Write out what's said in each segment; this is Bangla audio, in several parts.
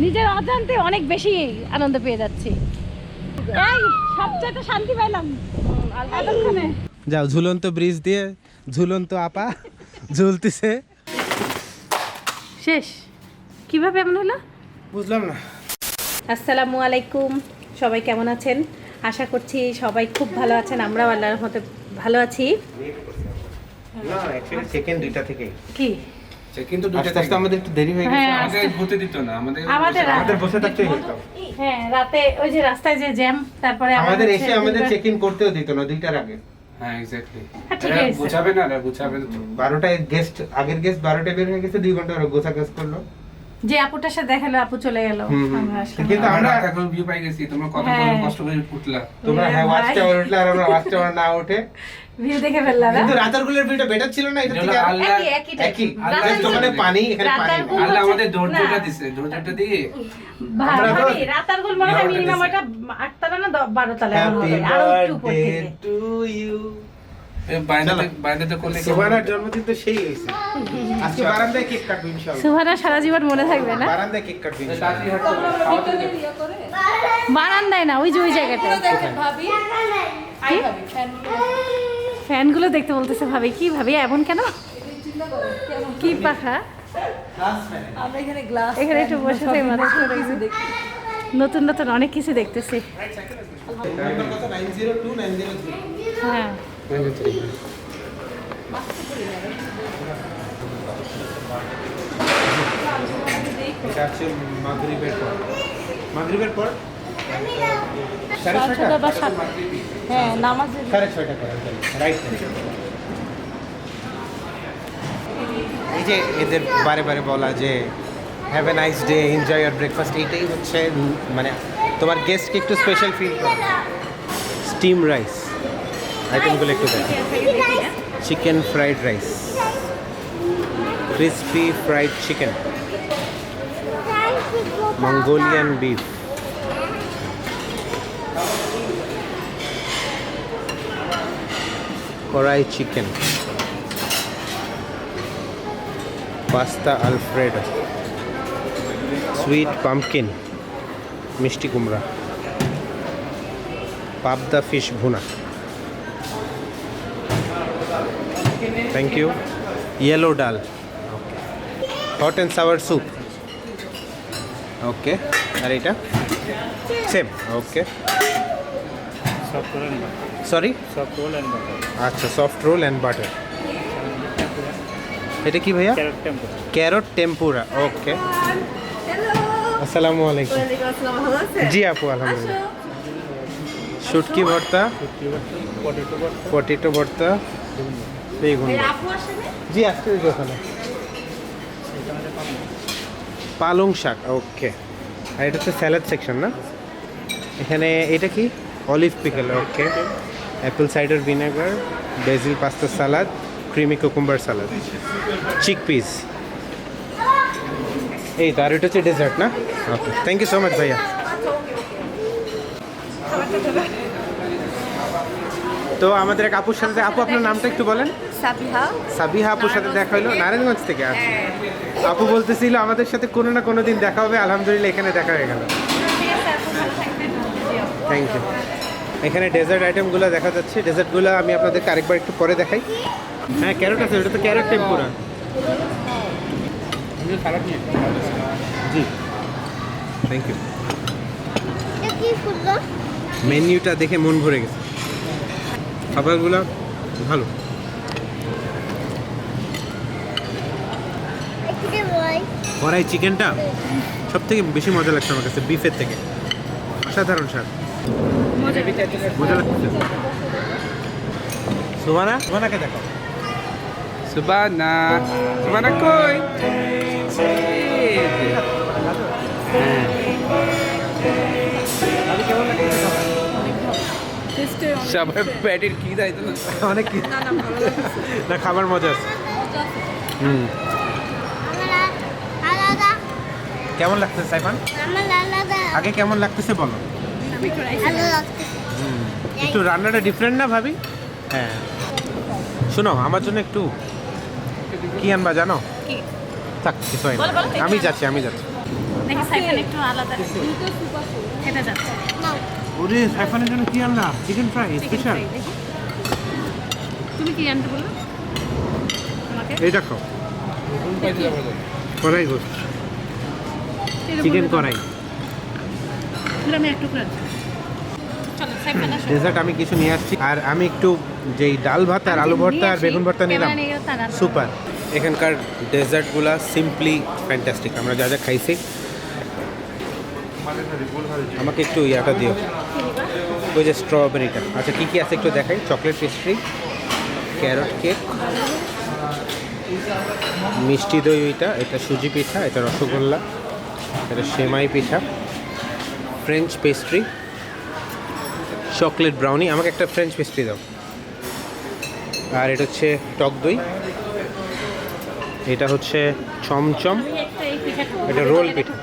নিজের অজান্তে অনেক বেশি আনন্দ পেয়ে যাচ্ছি। এই সবচেয়ে শান্তি পাইলাম এতক্ষণে। যাও, ঝুলন্ত ব্রিজ দিয়ে ঝুলন্ত আপা ঝুলতেছে। শেষ কিভাবে এমন হলো বুঝলাম না। আসসালামু আলাইকুম, সবাই কেমন আছেন? আশা করছি সবাই খুব ভালো আছেন। আমরাও আল্লাহর রহমতে ভালো আছি। না অ্যাকচুয়ালি সেকেন্ড দুইটা থেকে কি কিন্তু দুইটা থেকে আমাদের একটু দেরি হয়ে গেছে। আমাদের হতে দিত না, আমাদের বসে থাকতেই হতো। হ্যাঁ, রাতে ওই যে রাস্তায় যে জ্যাম, তারপরে আমাদের এসে আমাদের চেক ইন করতেও দিত না দুইটার আগে। হ্যাঁ এক্স্যাক্টলি। ঠিক আছে, গোছাবে না, গোছাবে তো। 12টায় গেস্ট, আগের গেস্ট 12টায় বের হয়ে গেছে, 2 ঘন্টা ওরা গোছা কাজ করলো। যে আপুটার সাথে দেখালো, আপু চলে গেল, আমরা আসলাম। কিন্তু আমরা এখন ভিউ পাই গেছি, তোমরা কত কষ্ট করে উঠলা। তোমরা হ্যাঁ ওয়াচ টাওয়ার উঠলে, আর আমরা ওয়াচ টাওয়ার না উঠে ভিউ দেখে ফেললাম। কিন্তু রাতারগুলের ভিউটা বেটার ছিল না? এটা থেকে একই ওখানে পানি, এখানে পানি। আল্লাহ আমাদের ধৈর্যটা দিছে, ধৈর্যটা দিয়ে ভাই রাতারগুল মনে হয় মিনিমাম এটা 8 তলা না 12 তলা এমন হবে, আর একটু উপর থেকে। টু ইউ বাইরেতে করলে সুবহানার জন্মদিন তো সেই হইছে। আজকে বারান্দায় কেক কাটবো ইনশাআল্লাহ। সুবহানা সারা জীবন মনে থাকবে না? বারান্দায় কেক কাটবো ইনশাআল্লাহ। বারান্দায় না, ওই যে ওই জায়গাটায়। ফ্যানগুলো দেখতে বলতেছে ভাবি। কি ভাবি এমন কেন? কি পাখা? এখানে একটু বসে থাকি, নতুন নতুন অনেক কিছু দেখতেছি। হ্যাঁ এটা হচ্ছে মাগরিবের পর 6:30 বা 7। হ্যাঁ, নামাজের 6:30 করে রাইট। এই যে এদের বারে বারে বলা যে have a nice day, enjoy your breakfast, এইটাই হচ্ছে মানে তোমার গেস্টকে একটু স্পেশাল ফিল করে। স্টিম রাইস আইটেমগুলো একটু দেখ। Chicken fried rice, crispy fried chicken, Mongolian beef, kadai chicken, pasta alfredo, sweet pumpkin মিষ্টি কুমড়া, pabda fish bhuna, thank you, yellow dal, hot and sour soup, okay. আর এটা সেম, ওকে। সরি, আচ্ছা, সফট রোল অ্যান্ড বাটার। এটা কি ভাইয়া? Carrot tempura, okay. আসসালামু আলাইকুম। জি আপু, আলহামদুলিল্লাহ। শুটকি ভর্তা, পটেটো ভর্তা, বেগুন। জি আসতে ওখানে পালং শাক, ওকে। আর এটা হচ্ছে স্যালাড সেকশন না? এখানে এটা কি? Olive pickle, okay. Apple cider vinegar, basil pasta salad, creamy cucumber salad, chickpeas. এই তো, আর এটা হচ্ছে ডেজার্ট না? Okay, thank you so much ভাইয়া। তো আমাদের এক আপুর সাথে, আপু আপনার নামটা একটু বলেন। সাবিহা। সাবিহা আপুর সাথে দেখা হলো নারায়ণগঞ্জ থেকে। আচ্ছা, আপু বলতেছিল আমাদের সাথে কোনো না কোনো দিন দেখা হবে, আলহামদুলিল্লাহ এখানে দেখা হয়ে গেল। Thank you. এখানে ডেজার্ট আইটেমগুলো দেখা যাচ্ছে। ডেজার্টগুলো আমি আপনাদেরকে আরেকবার একটু পরে দেখাই। হ্যাঁ, ক্যারট আছে, ওটা তো ক্যারট টেম্পুরা। জি থ্যাংক ইউ। মেনুটা দেখে মন ভরে গেছে, খাবারগুলো ভালো। কড়াই চিকেনটা সব থেকে বেশি মজা লাগছে আমার কাছে বিফের থেকে। অসাধারণ স্বাদ, মজা লাগছে। সুবানাকে দেখো। সুবানা, সুবানা কই? সবাই প্যাটের কি দায়িত্ব? অনেক কি না, খাবার মজা আছে। কেমন লাগতেছে সাইফান? আগে কেমন লাগতেছে বলো। একটু রান্নাটা ডিফারেন্ট না ভাবি? হ্যাঁ, শোনো আমার জন্য একটু কি আনবা জানো? থাক কিছু হয় না, আমি যাচ্ছি। দেখি সাইফান একটু আলাদা খেতে যাচ্ছে। ওরে সাইফানের জন্য কি আনলা? Chicken fry Chicken special. fry, দেখি। তুমি কি আনতে বললো আমাকে? এইটা খাও, কড়াই গোস্ত, চিকেন কড়াই। আমি একটু করে চলো সাইফান আসো। ডেজার্ট আমি কিছু নিয়ে আসছি, আর আমি একটু যেই ডাল ভাত আর আলু ভর্তা আর বেগুন ভর্তা নিলাম। সুপার। এখানকার ডেজার্টগুলা সিম্পলি ফ্যান্টাস্টিক। আমরা যা যা খাইছি, আমাকে একটু ইয়াটা দিও, ওই যে স্ট্রবেরিটা। আচ্ছা কী কী আছে একটু দেখাই। চকলেট পেস্ট্রি, ক্যারট কেক, মিষ্টি দই, এটা সুজি পিঠা, এটা রসগোল্লা, এটা সেমাই পিঠা, ফ্রেঞ্চ পেস্ট্রি, চকলেট ব্রাউনি। আমাকে একটা ফ্রেঞ্চ পেস্ট্রি দাও। আর এটা হচ্ছে টক দই, এটা হচ্ছে চমচম, এটা রোল পিঠা।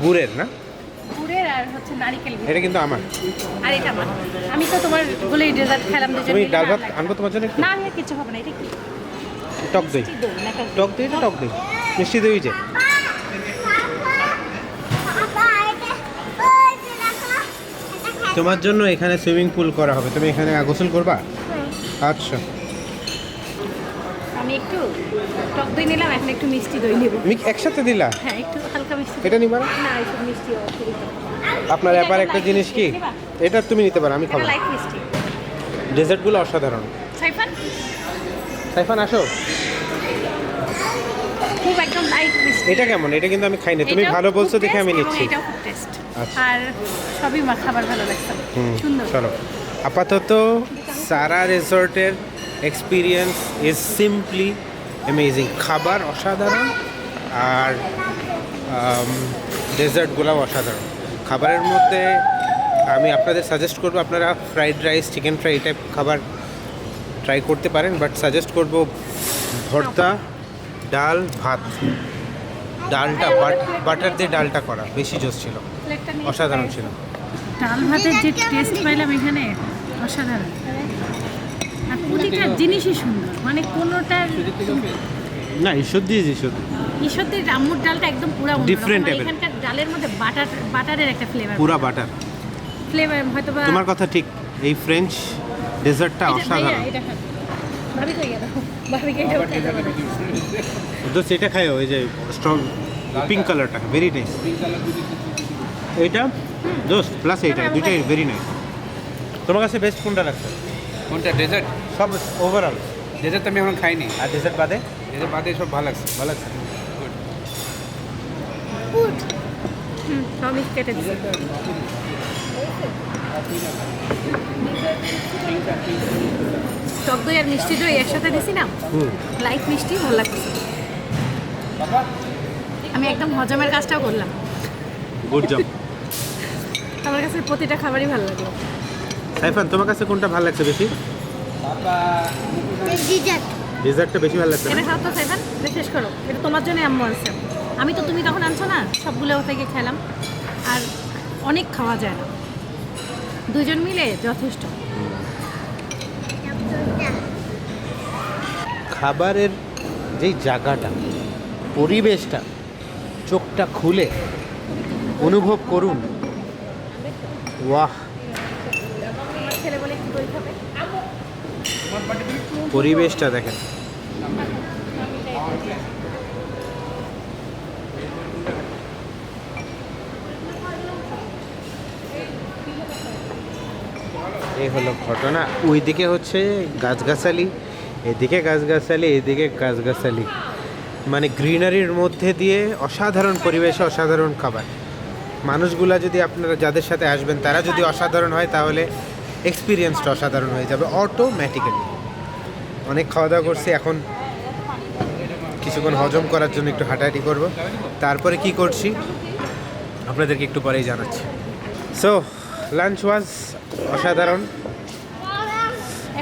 গুড়ের না, গুড়ের আর হচ্ছে নারকেল। এটা কিন্তু আমার। আর এটা আমার। আমি তো তোমার বলেই ডেজার্ট খেলাম দুজন তুমি মিলে, ডাল না ভাত লাগে। আনবো তোমার জন্য একটু? না আমি আর কিছু হবে না। এটা কি টক দই, মিষ্টি দই না টক দই? টক দই, এটা টক দই, মিষ্টি দই যে। তোমার জন্য এখানে সুইমিং পুল করা হবে, তুমি এখানে গোসল করবা? আচ্ছা, আমি একটু টক দই নিলাম, এখন একটু মিষ্টি দই নেব। তুমি একসাথে দিলা? হ্যাঁ একটু হালকা মিষ্টি। এটা নিবা না? না একটু মিষ্টি অসুবিধা। আপনার ব্যাপার একটা জিনিস কি, এটা তুমি নিতে পারো, আমি খাবো। লাইট মিষ্টি। ডেজার্টগুলো অসাধারণ। সাইফান সাইফান আসো। খুব একদম লাইট মিষ্টি। এটা কেমন? এটা কিন্তু আমি খাই না, তুমি এটাও ভালো খুব বলছো দেখে আমি taste এবং নিচ্ছি। এটাও খুব টেস্ট। আচ্ছা। আর সবই খাবার ভালো লাগছে। সুন্দর। চলো, আপাতত সারা রিসর্টের এক্সপিরিয়েন্স ইজ সিম্পলি অ্যামেজিং। খাবার অসাধারণ, আর ডেজার্টগুলোও অসাধারণ। খাবারের মধ্যে আমি আপনাদের সাজেস্ট করবো আপনারা ফ্রাইড রাইস, চিকেন ফ্রাই এই টাইপ খাবার ট্রাই করতে পারেন, বাট সাজেস্ট করব ভর্তা, ডাল, ভাত। ডালটা বাটার দিয়ে ডালটা করা বেশি জোস ছিল, প্লেটটা নিয়ে অসাধারণ ছিল। ডাল ভাতের যে টেস্ট পাইলাম এখানে অসাধারণ। আর প্রতিটা জিনিসই সুন্দর, মানে কোনোটার না, ঈশ্বর দিয়েছি শুধু ঈশ্বরদের রামুর ডালটা একদম পুরো Different type এর। এখানকার ডালের মধ্যে বাটারের একটা ফ্লেভার, পুরা বাটার। ফ্লেভার হয়তো বা তোমার কথা ঠিক, এই ফ্রেঞ্চ ডেজার্টটা অসাধারণ। এটা খাও। ভাবি কই গেল? ভাবি কে এটা উঠে যাবে? দোস্ত এটা খায়, ওই যে স্ট্রং পিঙ্ক কালারটা ভেরি নাইস। এইটা দোস্ত প্লাস এইটা, দুইটাই ভেরি নাইস। তোমার কাছে বেস্ট কোনটা লাগছে? কোনটা ডেজার্ট? সব ওভারঅল। ডেজার্ট আমি এখন খাইনি, আর ডেজার্ট বাদে ডেজার্ট বাদে সব ভালো লাগছে। ভালো লাগছে। সব মিক্স কেটে দিছি। টক দই আর মিষ্টি দই একসাথে দিছি না, লাইট মিষ্টি, ভালো লাগছে। আমি একদম হজমের কাজটাও করলাম। Good job. আমার কাছে প্রতিটা খাবারই ভালো লাগলো। সাইফান তোমার কাছে কোনটা ভালো লাগছে বেশি? ডেজার্টটা বেশি ভালো লাগছে এটা না? খাও তো সাইফান, এটা শেষ করো। এটা তোমার জন্য আম্মু আনছে। আমি তো তুমি তখন আনছো না, সবগুলো থেকে খেলাম। আর অনেক খাওয়া যায় না, দুজন মিলে যথেষ্ট। খাবারের যেই জায়গাটা, পরিবেশটা, চোখটা খুলে অনুভব করুন। ওয়াহ, আমার ছেলে বলে একটু দই খাবে। পরিবেশটা দেখেন। এই হলো ঘটনা। ওইদিকে হচ্ছে গাছগাছালি, এদিকে গাছগাছালি, এদিকে গাছগাছালি, মানে গ্রিনারির মধ্যে দিয়ে অসাধারণ পরিবেশে অসাধারণ খাবার। মানুষগুলা যদি আপনারা যাদের সাথে আসবেন তারা যদি অসাধারণ হয়, তাহলে এক্সপিরিয়েন্সটা অসাধারণ হয়ে যাবে অটোমেটিক্যালি। অনেক খাওয়া দাওয়া করছি, এখন কিছুক্ষণ হজম করার জন্য একটু হাঁটাহাঁটি করব, তারপরে কি করছি আপনাদেরকে একটু পরেই জানাচ্ছি। সো লাঞ্চ ওয়াজ অসাধারণ।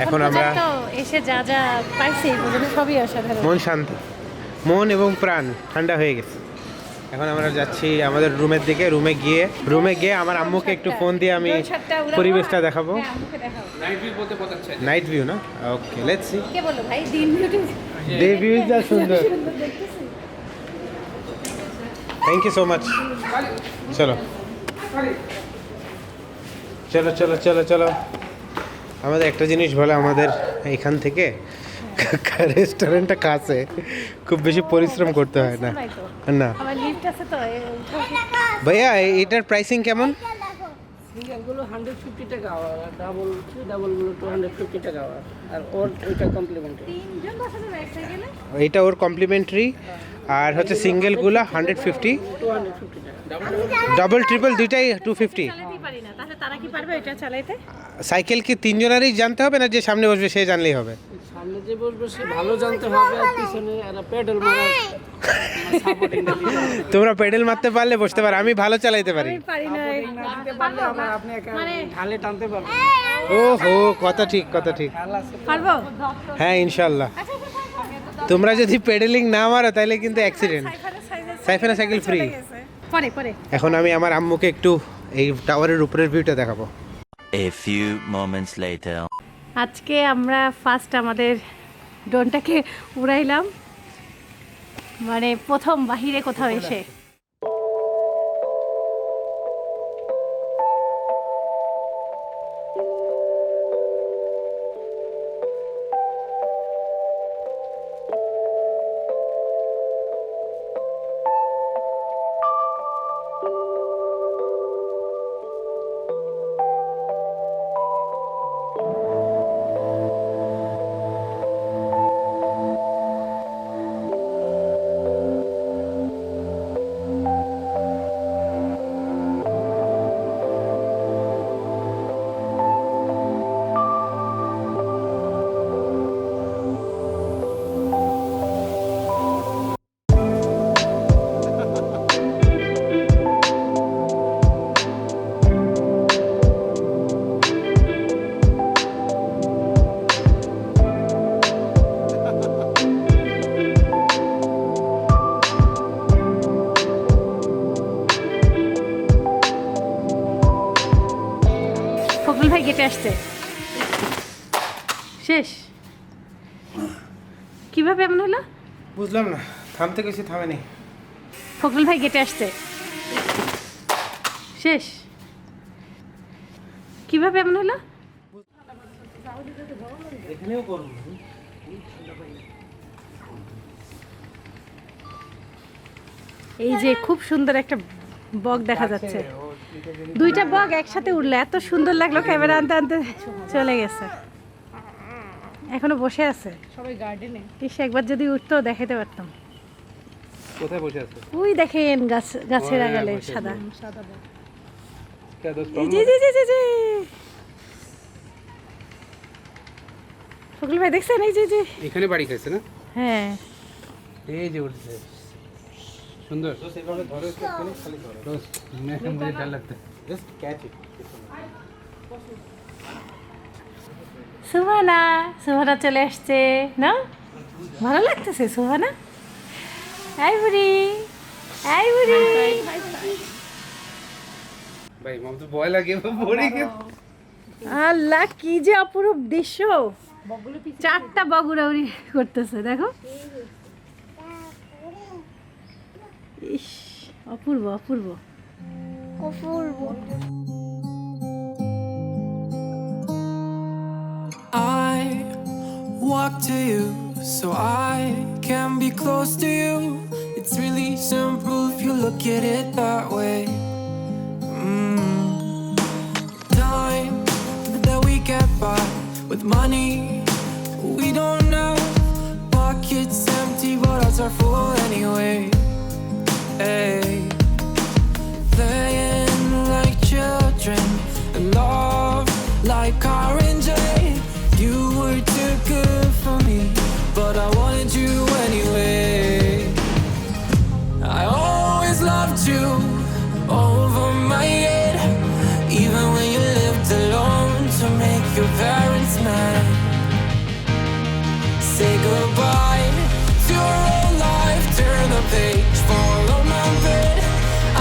এখন আমরা তো এসে যা যা পাইছি ওগুলো সবই অসাধারণ। মন শান্ত, মন এবং প্রাণ ঠান্ডা হয়ে গেছে। এখন আমরা যাচ্ছি আমাদের রুমের দিকে। রুমে গিয়ে আমার আম্মুকে একটু ফোন দিয়ে আমি পরিবেশটা দেখাবো। হ্যাঁ, আম্মুকে দেখাও। নাইট ভিউ বলতে বোঝাচ্ছে। নাইট ভিউ না? ওকে, লেটস সি। কে বলো ভাই, দিন ভিউটি ডে ভিউ যা সুন্দর। সুন্দর দেখতেছি। Thank you so much. চলো চলো চলো চলো চলো। আমাদের একটা জিনিস বলে, আমাদের এখান থেকে রেস্টুরেন্টটা কাছে, খুব বেশি পরিশ্রম করতে হয় না। না আমার লিফট আছে তো ভাইয়া, এটার প্রাইসিং কেমন? সিঙ্গেলগুলো 150 টাকা আওয়ার, আর ডাবলগুলো 250 টাকা আওয়ার, আর ওইটা কমপ্লিমেন্টারি। তিনজন বসা যাবে এক সাইকেলে? এইটা ওর কমপ্লিমেন্টারি, আর হচ্ছে সিঙ্গেলগুলো 150, 250 টাকা। ডাবল ট্রিপল দুইটাই 250। চালাতেই পারি না, তাহলে তারা কি পারবে এটা চালাইতে? সাইকেল কি তিনজনেরই জানতে হবে, না যে সামনে বসবে সে জানলেই হবে? সামনে যে বসবে সে ভালো জানতে হবে, আর পিছনে একটা পেডাল মারা সাপোর্টিং দিতে হবে। তোমরা পেডেল মারতে পারলে বসতে পারো, আমি ভালো চালাইতে পারি। আমি পারি না। দিতে পারলে আপনি একা ঢালে টানতে পারবেন। ও হো, কথা ঠিক কথা ঠিক। পারবো? হ্যাঁ ইনশাল্লাহ। তোমরা যদি পেডেলিং না মারো তাহলে কিন্তু অ্যাক্সিডেন্ট। সাইফানা cycle free. পরে পরে এখন আমি আমার আম্মুকে একটু এই টাওয়ারের উপরের ভিউটা দেখাবো। A few moments later. আজকে আমরা ফার্স্ট আমাদের ড্রোনটাকে উড়াইলাম, মানে প্রথম বাহিরে কোথাও এসে। ফখরুল ভাই গেটে আসছে, শেষ। কিভাবে এমন হলো? বুঝলাম না, থামতে গেছি থামেনি। ফখরুল ভাই গেটে আসছে, শেষ। কিভাবে এমন হলো? এখানেও করুন। এই যে খুব সুন্দর একটা বক দেখা যাচ্ছে, দুইটা বক একসাথে উঠলো, এত সুন্দর লাগলো। ক্যামেরা আনতে আনতে চলে গেছে, এখনো বসে আছে সবাই গার্ডেনে। ইস, একবার যদি উঠতো দেখাতে পারতাম। কোথায় বসে আছে? ওই দেখেন গাছের আগালে সাদা বক। क्या दोस्त এই জি জি জি জি জি, ফখরুল ভাই দেখছেন? এই জি জি, এখানে বাড়ি খাইছে না? হ্যাঁ এই যে উঠছে, সুন্দর। তো সেভাবে ধরো, একটু খালি ধরো। दोस्त मुझे डर लगता है। জাস্ট ক্যাচ ইট। সুহানা, সুহানা চলে আসছে না? ভালো লাগতেছে সুহানা? এই বুড়ি, এই বুড়ি। भाई मम तो भय লাগে পড়ে গেল। আল্লাহ, কি যে অপরূপ দৃশ্য! চারটা বক উড়াউড়ি করতেছে, দেখো। ইস, অপূর্ব অপূর্ব। I walk to you so I can be close to you. It's really simple if you look at it that way. Time that we get by with money we don't know. Pockets empty but hearts are full anyway. Hey, playing like children and love like orange. You were too good for me, but I wanted you anyway. I always loved you over my head, even when you lived alone to make your parents mad. Say goodbye to your old life, turn the page, follow my bed.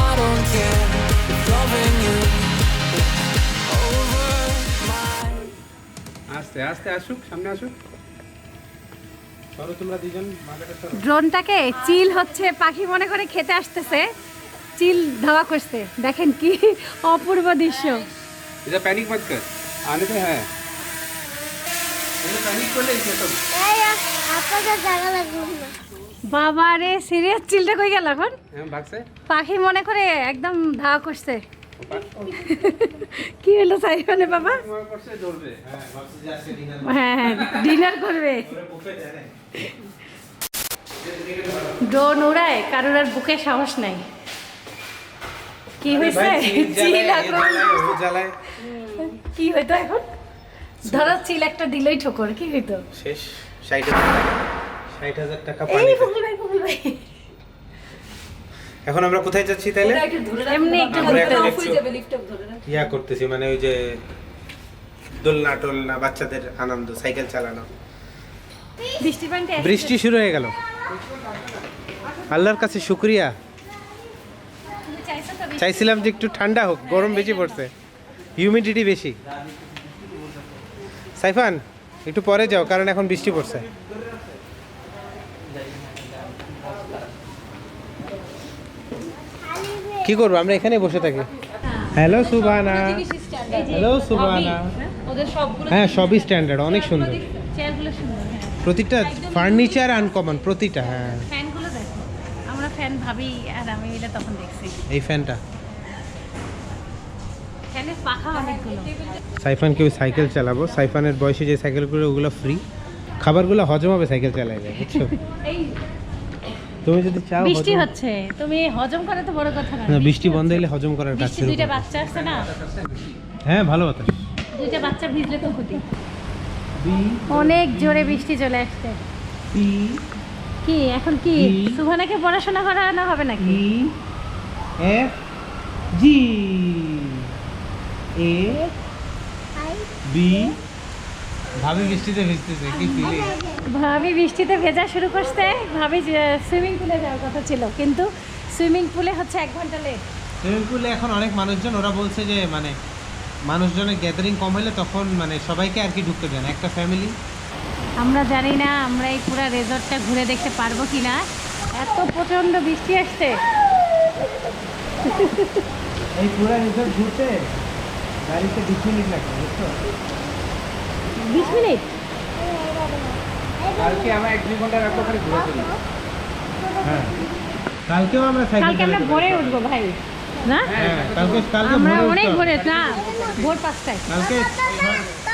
I don't care if loving you over my. আস্তে আস্তে আসুক, সামনে আসুক। চলো তোমরা দুজন মাঝাটা সরো। ড্রোনটাকে চিল হচ্ছে, পাখি মনে করে খেতে আসতেছে, চিল ধাওয়া করছে, দেখেন কি অপূর্ব দৃশ্য। इधर पैनिक मत कर, आने पे है। इधर पैनिक कर ले इसे सब। বাবা রে, সিরিয়াস চিলটা কই গেল এখন? हम भाग से। পাখি মনে করে একদম ধাওয়া করছে। কি হলো সাইফানের বাবা? तुम्हारे पर से दौड़ पे। হ্যাঁ হ্যাঁ, ডিনার করবে। ড্রোন উড়ায়, কারোর আর বুকে সাহস নাই। কি হয়েছে? চিল এখন কি হইতো এখন? ধরো চিল একটা দিলেই ঠোকর, কি হইতো? শেষ 60,000 টাকা এই পানি। ফুল ভাই এখন আমরা কোথায় যাচ্ছি তাইলে? এমনি একটু আমরা ঘুরতে এখন যাচ্ছি। একটু ইয়া করতেছি, মানে ওই যে দোলনা টোলনা, বাচ্চাদের আনন্দ, সাইকেল চালানো। বৃষ্টি পানিতে বৃষ্টি শুরু হয়ে গেল, আল্লাহর কাছে শুকরিয়া। চাইছিলাম যে একটু ঠান্ডা হোক, গরম বেশি পড়ছে, হিউমিডিটি বেশি। সাইফান একটু পরে যাও, কারণ এখন বৃষ্টি পড়ছে। কি করবো, আমরা এখানে বসে থাকি। Hello Subana, hello Subana. ওদের সবগুলো হ্যাঁ সবই স্ট্যান্ডার্ড, অনেক সুন্দর। চেয়ারগুলো সুন্দর, হ্যাঁ। প্রতিটা ফার্নিচার আনকমন, প্রতিটা। হ্যাঁ ফ্যানগুলো দেখো, আমরা ফ্যান ভাবি আর আমি এটা তখন দেখছি এই ফ্যানটা। ফ্যানের পাখা অনেকগুলো। সাইফানকে ওই সাইকেল চালাবো, সাইফানের বয়সে যে সাইকেলগুলো ওগুলো ফ্রি, খাবারগুলো হজম হবে সাইকেল চালাইলে, বুঝছো? এই তুমি যদি চাও বৃষ্টি হজম- হচ্ছে, তুমি হজম করে তো বড় কথা না। না, বৃষ্টি বন্ধ হলে হজম করার কাজ বৃষ্টি শুরু দুইটা করবো। বাচ্চা আছে না, হ্যাঁ ভালো বাতাস। দুইটা বাচ্চা ভিজলে তো ক্ষতি। অনেক জোরে বৃষ্টি চলে আসছে। কি এখন কি সুভানাকে পড়াশোনা করানো হবে নাকি? F G A B. ভাবি বৃষ্টিতে ভিজতেছে, কি ফিলিং? ভাবি বৃষ্টিতে ভেজা শুরু করছে, ভাবি সুইমিং পুলে যাওয়ার কথা ছিল, কিন্তু সুইমিং পুলে হচ্ছে 1 ঘন্টা লেট। সুইমিং পুলে এখন অনেক মানুষজন, ওরা বলছে যে মানে মানুষজনের গ্যাদারিং কম হলে তখন মানে সবাইকে আর কি ঢুকতে দেন, একটা ফ্যামিলি। আমরা জানি না আমরা এই পুরো রেজর্টটা ঘুরে দেখতে পারবো কি না, এত প্রচণ্ড বৃষ্টি আসছে। এই পুরো রিসোর্ট ঘুরতে গাড়িতে 20 মিনিট লাগবে, বুঝছো? 20 মিনিট? কালকে আমরা 1-2 ঘন্টা রাখবো খালি ঘুরে চলি। হ্যাঁ কালকেও আমরা সাইকেল কালকে আমরা চালাতে ভোরে পারবো। উঠবো ভাই, না? হ্যাঁ কালকে আমরা ভোরে অনেক উঠতে হবে। ভোরে, না ভোর 5টায়। কালকে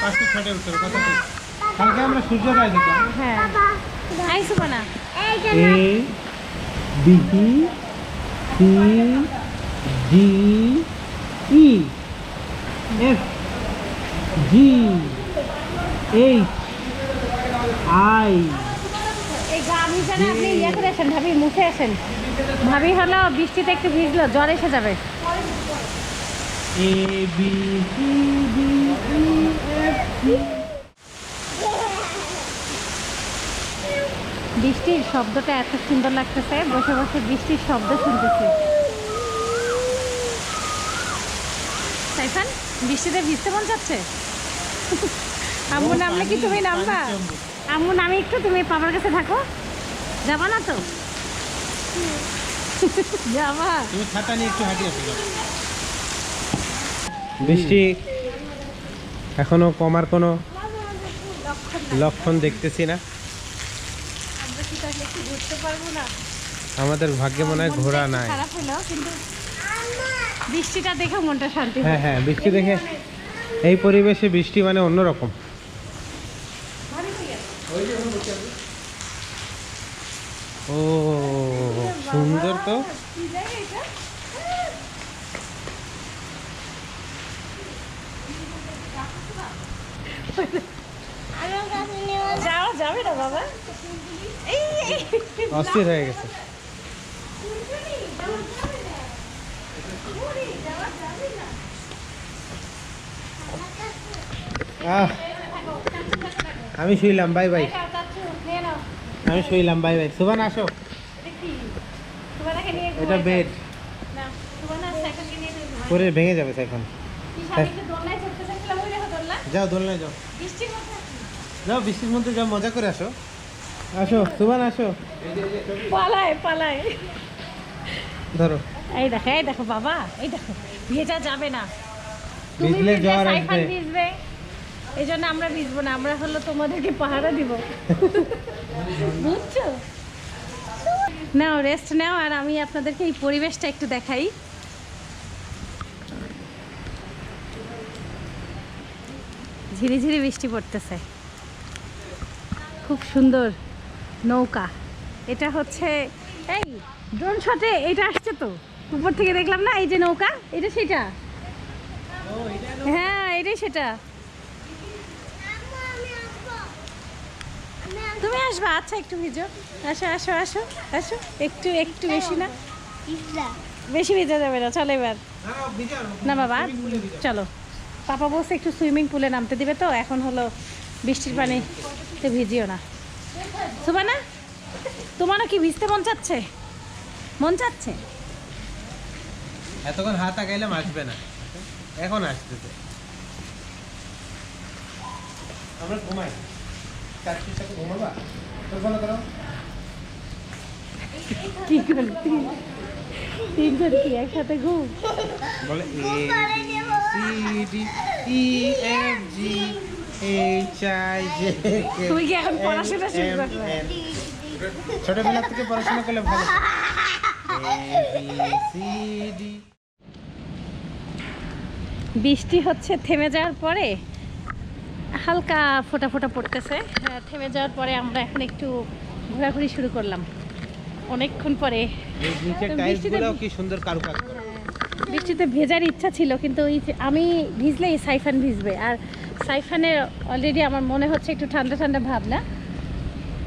5:06 উঠতে হবে, কথা ঠিক। কালকে আমরা সূর্যোদয় দেখলাম। হ্যাঁ আই Subana, A B C D E F G H I. এই গা ভিজানে আপনি ইয়ে করে আসেন, ভাবি মুখে আসেন। ভাবি হলো বৃষ্টিতে একটু ভিজলো, জ্বর এসে যাবে। A B C D E F G. বৃষ্টির শব্দটা এত সুন্দর লাগতেছে, বসে বসে বৃষ্টির শব্দ শুনতেছি। সাইফান, বৃষ্টিতে ভিজতে মন যাচ্ছে? আম্মু নামলে কি তুমি নামবা? আম্মু নামে একটু, তুমি বাবার কাছে থাকো, যাবা না তো? যাবা? তুমি ছাতা নিয়ে একটু হাঁটিয়ে আসো। বৃষ্টি এখনো কমার কোনো লক্ষণ দেখতেছি না। আমরা কি তাহলে একটু ঘুরতে পারবো না? আমাদের ভাগ্যে মনে হয় ঘোরা নাই। খারাপ হলো, কিন্তু বৃষ্টিটা দেখে মনটা শান্তি হয়। হ্যাঁ হ্যাঁ বৃষ্টি দেখে, এই পরিবেশে বৃষ্টি মানে অন্যরকম। ও সুন্দর তো। কি জায়গা এটা? যাওয়া যাবে না বাবা, অস্থির হয়ে গেছে। আহ আমি শুইলাম, বাই বাই। আমি শুইলাম, বাই বাই। সুবান আসো, এটা বেড, পরে ভেঙে যাবে এখন। যাও দোলনায় যাও, যাও বৃষ্টির মধ্যে যাও, মজা করে আসো। আসো সুবান আসো, পালায় পালায় ধরো। এই দেখো বাবা, এই দেখো ভেজা যাবে না। তুমি ভিজলে ভিজলে জ্বর সাইফান আসবে। ভিজবে, এই জন্য আমরা ভিজবো না, আমরা হলো তোমাদেরকে পাহারা দিব। বুঝছো? নাও রেস্ট নাও, আর আমি আপনাদেরকে এই পরিবেশটা একটু দেখাই। ঝিরিঝিরি বৃষ্টি পড়তেছে, খুব সুন্দর নৌকা। এটা হচ্ছে এই ড্রোন শটে এটা আসছে তো উপর থেকে দেখলাম না, এই যে নৌকা, এটা সেটা। হ্যাঁ এটাই সেটা। তুমি আসবা? আচ্ছা একটু ভিজো, আসো আসো আসো আসো, একটু একটু বেশি না, বেশি ভিজা যাবে না। চলো এবার না বাবা, চলো। পাপা বলছে একটু সুইমিং পুলে নামতে দিবে, তো এখন হলো বৃষ্টির পানিতে ভিজিও না। সুবানা, তোমারও কি ভিজতে মন চাচ্ছে? মন চাচ্ছে? এতক্ষণ হাত আগাইলাম আসবে না, এখন আসতেছে। আমরা ঘুমাই, চারটির সাথে ঘুমাবা? তোর ভালো করো। কি করতি? তিনজন কি একসাথে ঘুম? বলে A B C D E F G H I J K তুমি কি এখন পড়াশোনা শুরু L M করবে? N। ছোটবেলা থেকে পড়াশোনা করলে ভালো। A B C D। বৃষ্টি হচ্ছে থেমে যাওয়ার পরে, হালকা ফোঁটা ফোঁটা পড়তেছে। হ্যাঁ, থেমে যাওয়ার পরে আমরা এখন একটু ঘোরাঘুরি শুরু করলাম অনেকক্ষণ পরে। এই নিচের তো টাইলসগুলোও কি সুন্দর কারুকাজ করা। বৃষ্টিতে ভেজার ইচ্ছা ছিল, কিন্তু ওই যে আমি ভিজলেই সাইফান ভিজবে, আর সাইফানের অলরেডি আমার মনে হচ্ছে একটু ঠান্ডা ঠান্ডা ভাব, না?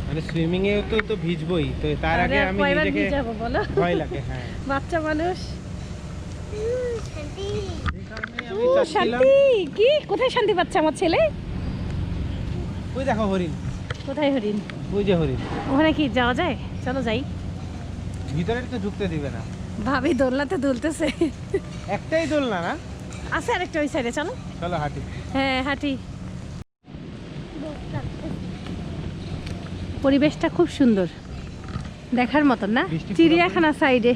মানে সুইমিং এও তো ভিজবই, তো তার আগে আমি কয়বার নিজেকে ভিজাবো বলো? ভয় লাগে। হ্যাঁ, বাচ্চা মানুষ। আমি ও, চাচ্ছিলাম। শান্তি কি? কোথায় শান্তি পাচ্ছে আমার ছেলে? ওই দেখো হরিণ, কোথায় হরিণ? ওই যে হরিণ। ওখানে কি যাওয়া যায়? চলো যাই। ভিতরে তো ঢুকতে দিবে না। ভাবি দোলনাতে দুলতেছে। একটাই দোলনা না? আছে আরেকটা ওই সাইডে, চলো। চলো হাঁটি। হ্যাঁ হাঁটি। পরিবেশটা খুব সুন্দর, দেখার মতন না? বৃষ্টি চিড়িয়াখানা সাইডে।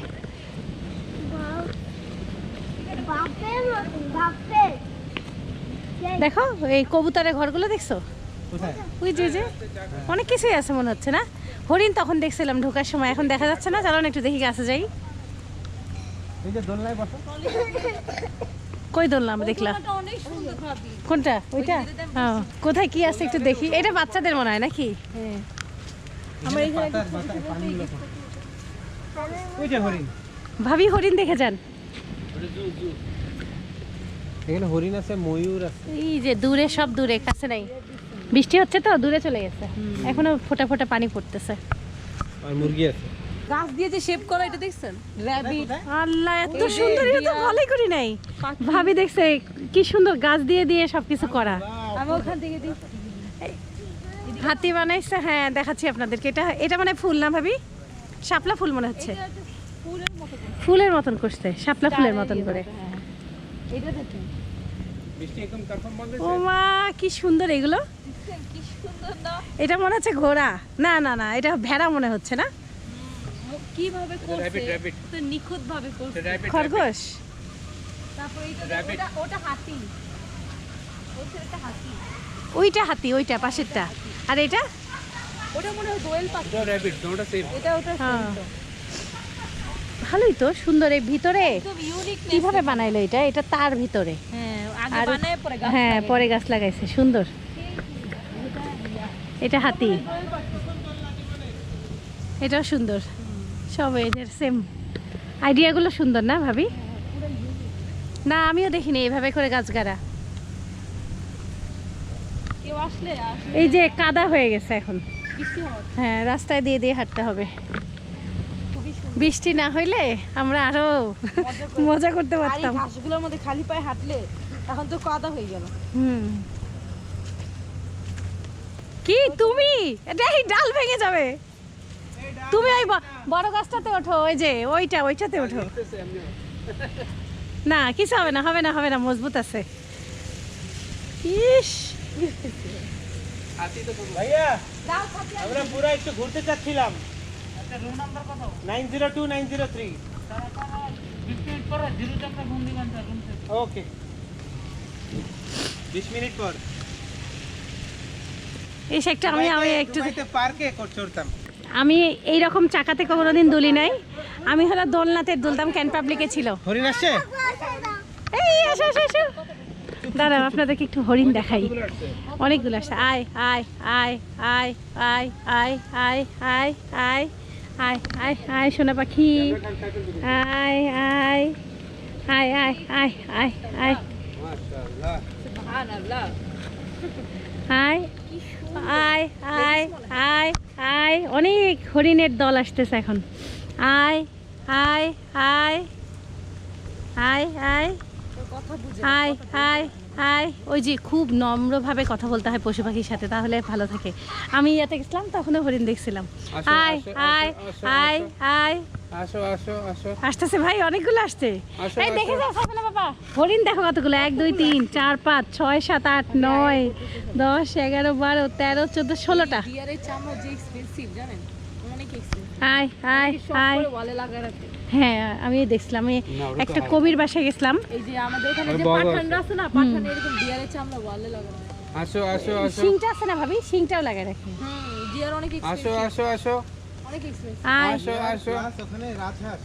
দেখো এই কবুতরের ঘরগুলো দেখছো? কোথায়? ওই যে অনেক কিছুই আছে মনে হচ্ছে, না? হরিণ তখন দেখছিলাম ঢোকার সময়, এখন দেখা যাচ্ছে না। চলো না একটু দেখি কাছে যাই। এই যে দোলনায় বসো। কই দোলনা দেখলাম? কোনটা? ওইটা? হ্যাঁ। কোথায় কি আছে একটু দেখি। এটা বাচ্চাদের মনে হয় নাকি? হ্যাঁ। আমার এই পানিগুলো কোথায়? ওই যে হরিণ। ভাবি হরিণ দেখে যান। এখানে হরিণ আছে, ময়ূর আছে। এই যে দূরে, সব দূরে, কাছে নাই। বৃষ্টি হচ্ছে তো দূরে চলে গেছে, এখনো ফোঁটা ফোঁটা পানি পড়তেছে। আর মুরগি আছে। গাছ দিয়ে যে শেপ করা, এটা দেখছেন? র্যাবিট। আল্লাহ এত সুন্দর, এটা তো ভালোই করি নাই। ভাবি দেখছে কি সুন্দর গাছ দিয়ে দিয়ে সবকিছু করা। আমি ওখান থেকে দেখি। হাতি বানাইছে। হ্যাঁ দেখাচ্ছি আপনাদেরকে। এটা এটা মানে ফুল না ভাবি? শাপলা ফুল মনে হচ্ছে। ফুলের মতন করছে, শাপলা ফুলের মতন করে। এটা দেখুন। বৃষ্টি একদম কনফার্ম বন্ধ ও মা কি সুন্দর এগুলো। কি সুন্দর না? এটা মনে হচ্ছে ঘোড়া। না না না, এটা ভেড়া মনে হচ্ছে না? কিভাবে করছে? rabbit, rabbit. তো নিখুঁত ভাবে করছে। র্যাবিট। খরগোশ। তারপর Rabbit. ওটা হাতি। ওটা হাতি। ওইটা হাতি, ওইটা পাশেরটা। আর এটা? ওটা মনে হয় দোয়েল পাখি। এটা র্যাবিট, দুটোটা সেম। এটা ওটা হ্যাঁ। ভালোই তো, সুন্দর। এই ভিতরে খুব ইউনিক। কিভাবে বানাইলো এটা? এটা তার ভিতরে। হ্যাঁ, আগে আর বানায় পরে গাছ হ্যাঁ লাগায়। পরে গাছ লাগাইছে, সুন্দর। এটা হাতি, এটাও সুন্দর। সব এদের সেম আইডিয়াগুলো সুন্দর না ভাবি? না আমিও দেখিনি এভাবে করে গাছ গাড়া। কেউ আসলে এই যে কাদা হয়ে গেছে এখন। বৃষ্টি হয়। হ্যাঁ রাস্তায় দিয়ে দিয়ে হাঁটতে হবে। বৃষ্টি না হইলে আমরা আরো মজা করতে আর এই পারতাম। ঘাসগুলোর মধ্যে খালি পায়ে হাঁটলে এখন তো কাদা হয়ে গেল। হুম। কি তুমি? এটা এই ডাল ভেঙে যাবে। তুমি ওই বড় গাছটাতে ওঠো, ওই যে ওইটাতে ওঠো। না কিছু হবে না, হবে না, হবে না, মজবুত আছে। ইস ভাইয়া আমরা পুরো একটু ঘুরতে চাচ্ছিলাম। 902 903 ওকে 20 মিনিট পর এই একটা আমি একটু পার্কে চড়তাম। আমি এই রকম চাকাতে কোনোদিন দুলি নাই। আমি হলো দোলনাতে দুলতাম, ক্যান পাবলিকে ছিল। হরিণ আসছে? এই আসো আসো আসো, দাঁড়াও আপনাদেরকে একটু হরিণ দেখাই। অনেকগুলো আসছে। আয় আয় আয় আয় আয় আয় আয় আয় আয় আয় আয় আয় সোনা পাখি, আয় আয় আয় আয় আয় আয় আয় আয় আয় আয় আয় আয়। অনেক হরিণের দল আসতেছে এখন। আয় আয় আয় আয় আয় আয় আয় আয়। ওই যে খুব নম্রভাবে কথা বলতে হয় পশু পাখির সাথে, তাহলে ভালো থাকে। আমি ইয়াতে গেছিলাম, তখনও হরিণ দেখছিলাম। আয় আয় আয় আয়। আসো আসো আসো। আসতেছে ভাই, অনেকগুলো আসছে। আসো, এই দেখে আসো। যাও সাধনা বাবা, হরিণ দেখো কতগুলো। 1 2 3 4 5 6 7 8 9 10 11 12 13 14 16টা। ডিয়ারের চামড়া যে এক্সপেন্সিভ জানেন, অনেক এক্সপেন্সিভ। আয় আয় আয়। ওয়ালে লাগায় রাখে। হ্যাঁ আমি দেখছিলাম, আমি না, ওটা তো একটা হয়। কবির বাসায় গেছিলাম। এই যে আমাদের এখানে ওই যে বড় পাঠানরা আছে না, পাঠান এরকম ডিয়ারের চামড়া ওয়ালে লাগানো। আসো আসো আসো শিংটা আছে না ভাবি, শিংটাও লাগায় রাখি। ডিয়ার অনেক আসো এক্সপেন্সিভ, আসো আসো অনেক এক্সপেন্সিভ। আয় আসো আসো। ওখানে রাজহাঁস।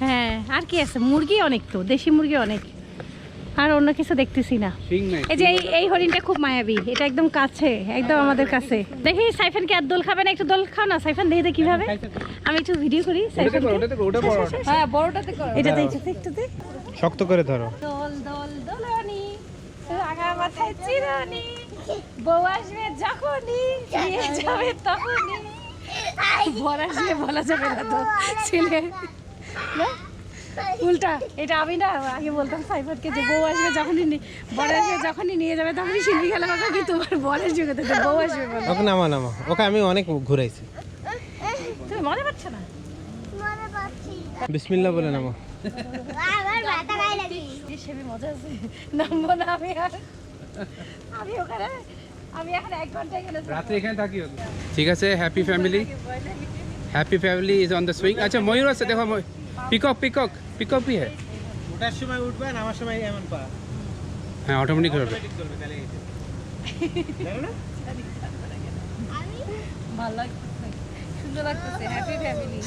হ্যাঁ, আর কি আছে, মুরগি অনেক, তো দেশি মুরগি অনেক, আর অন্য কিছু দেখতেছি না। সিং নাই। এই যে এই হরিণটা খুব মায়াবী, এটা একদম কাছে, একদম আমাদের কাছে। দেখি সাইফানকে আর দোল খাবে না? একটু দোল খাও না সাইফান, দেখি কিভাবে। আমি একটু ভিডিও করি সাইফানকে। ওটা বড়। হ্যাঁ বড়টাতে করো। এটাতে একটু শক্ত করে ধরো। দোল দোল দোলনি, রাঙা মাথায় চিরনি, বউ আসবে যখনই, বিয়ে যাবে তখনই। বর আসবে বলা যাবে না তো, ছেলে না? উল্টা এটা আমি না আগে বলতাম সাইফানকে যে বউ আসবে যখনই, বর আসবে যখনই নিয়ে যাবে তখনই শিল্পী খেলা কথা, কি তোমার বর আসবে কোথায়, বউ আসবে বলো। ওকে নামা নামা, ওকে আমি অনেক ঘুরাইছি। তুমি মনে পাচ্ছো না? বিসমিল্লাহ বলে নামো। সেবি মজা আছে, নামবো না আমি আর। আমি ওখানে, আমি এখন 1 ঘন্টা গেলে রাতে এখানে থাকি। ঠিক আছে, happy family. Happy family is on the swing. আচ্ছা ময়ূর আছে দেখো, পিকক পিকক পিকক भी है। ওটার সময় উঠবে, নামার সময় এমন পা। হ্যাঁ অটোমেটিক হবে। ভালো লাগতেছে, সুন্দর লাগতেছে। Happy family.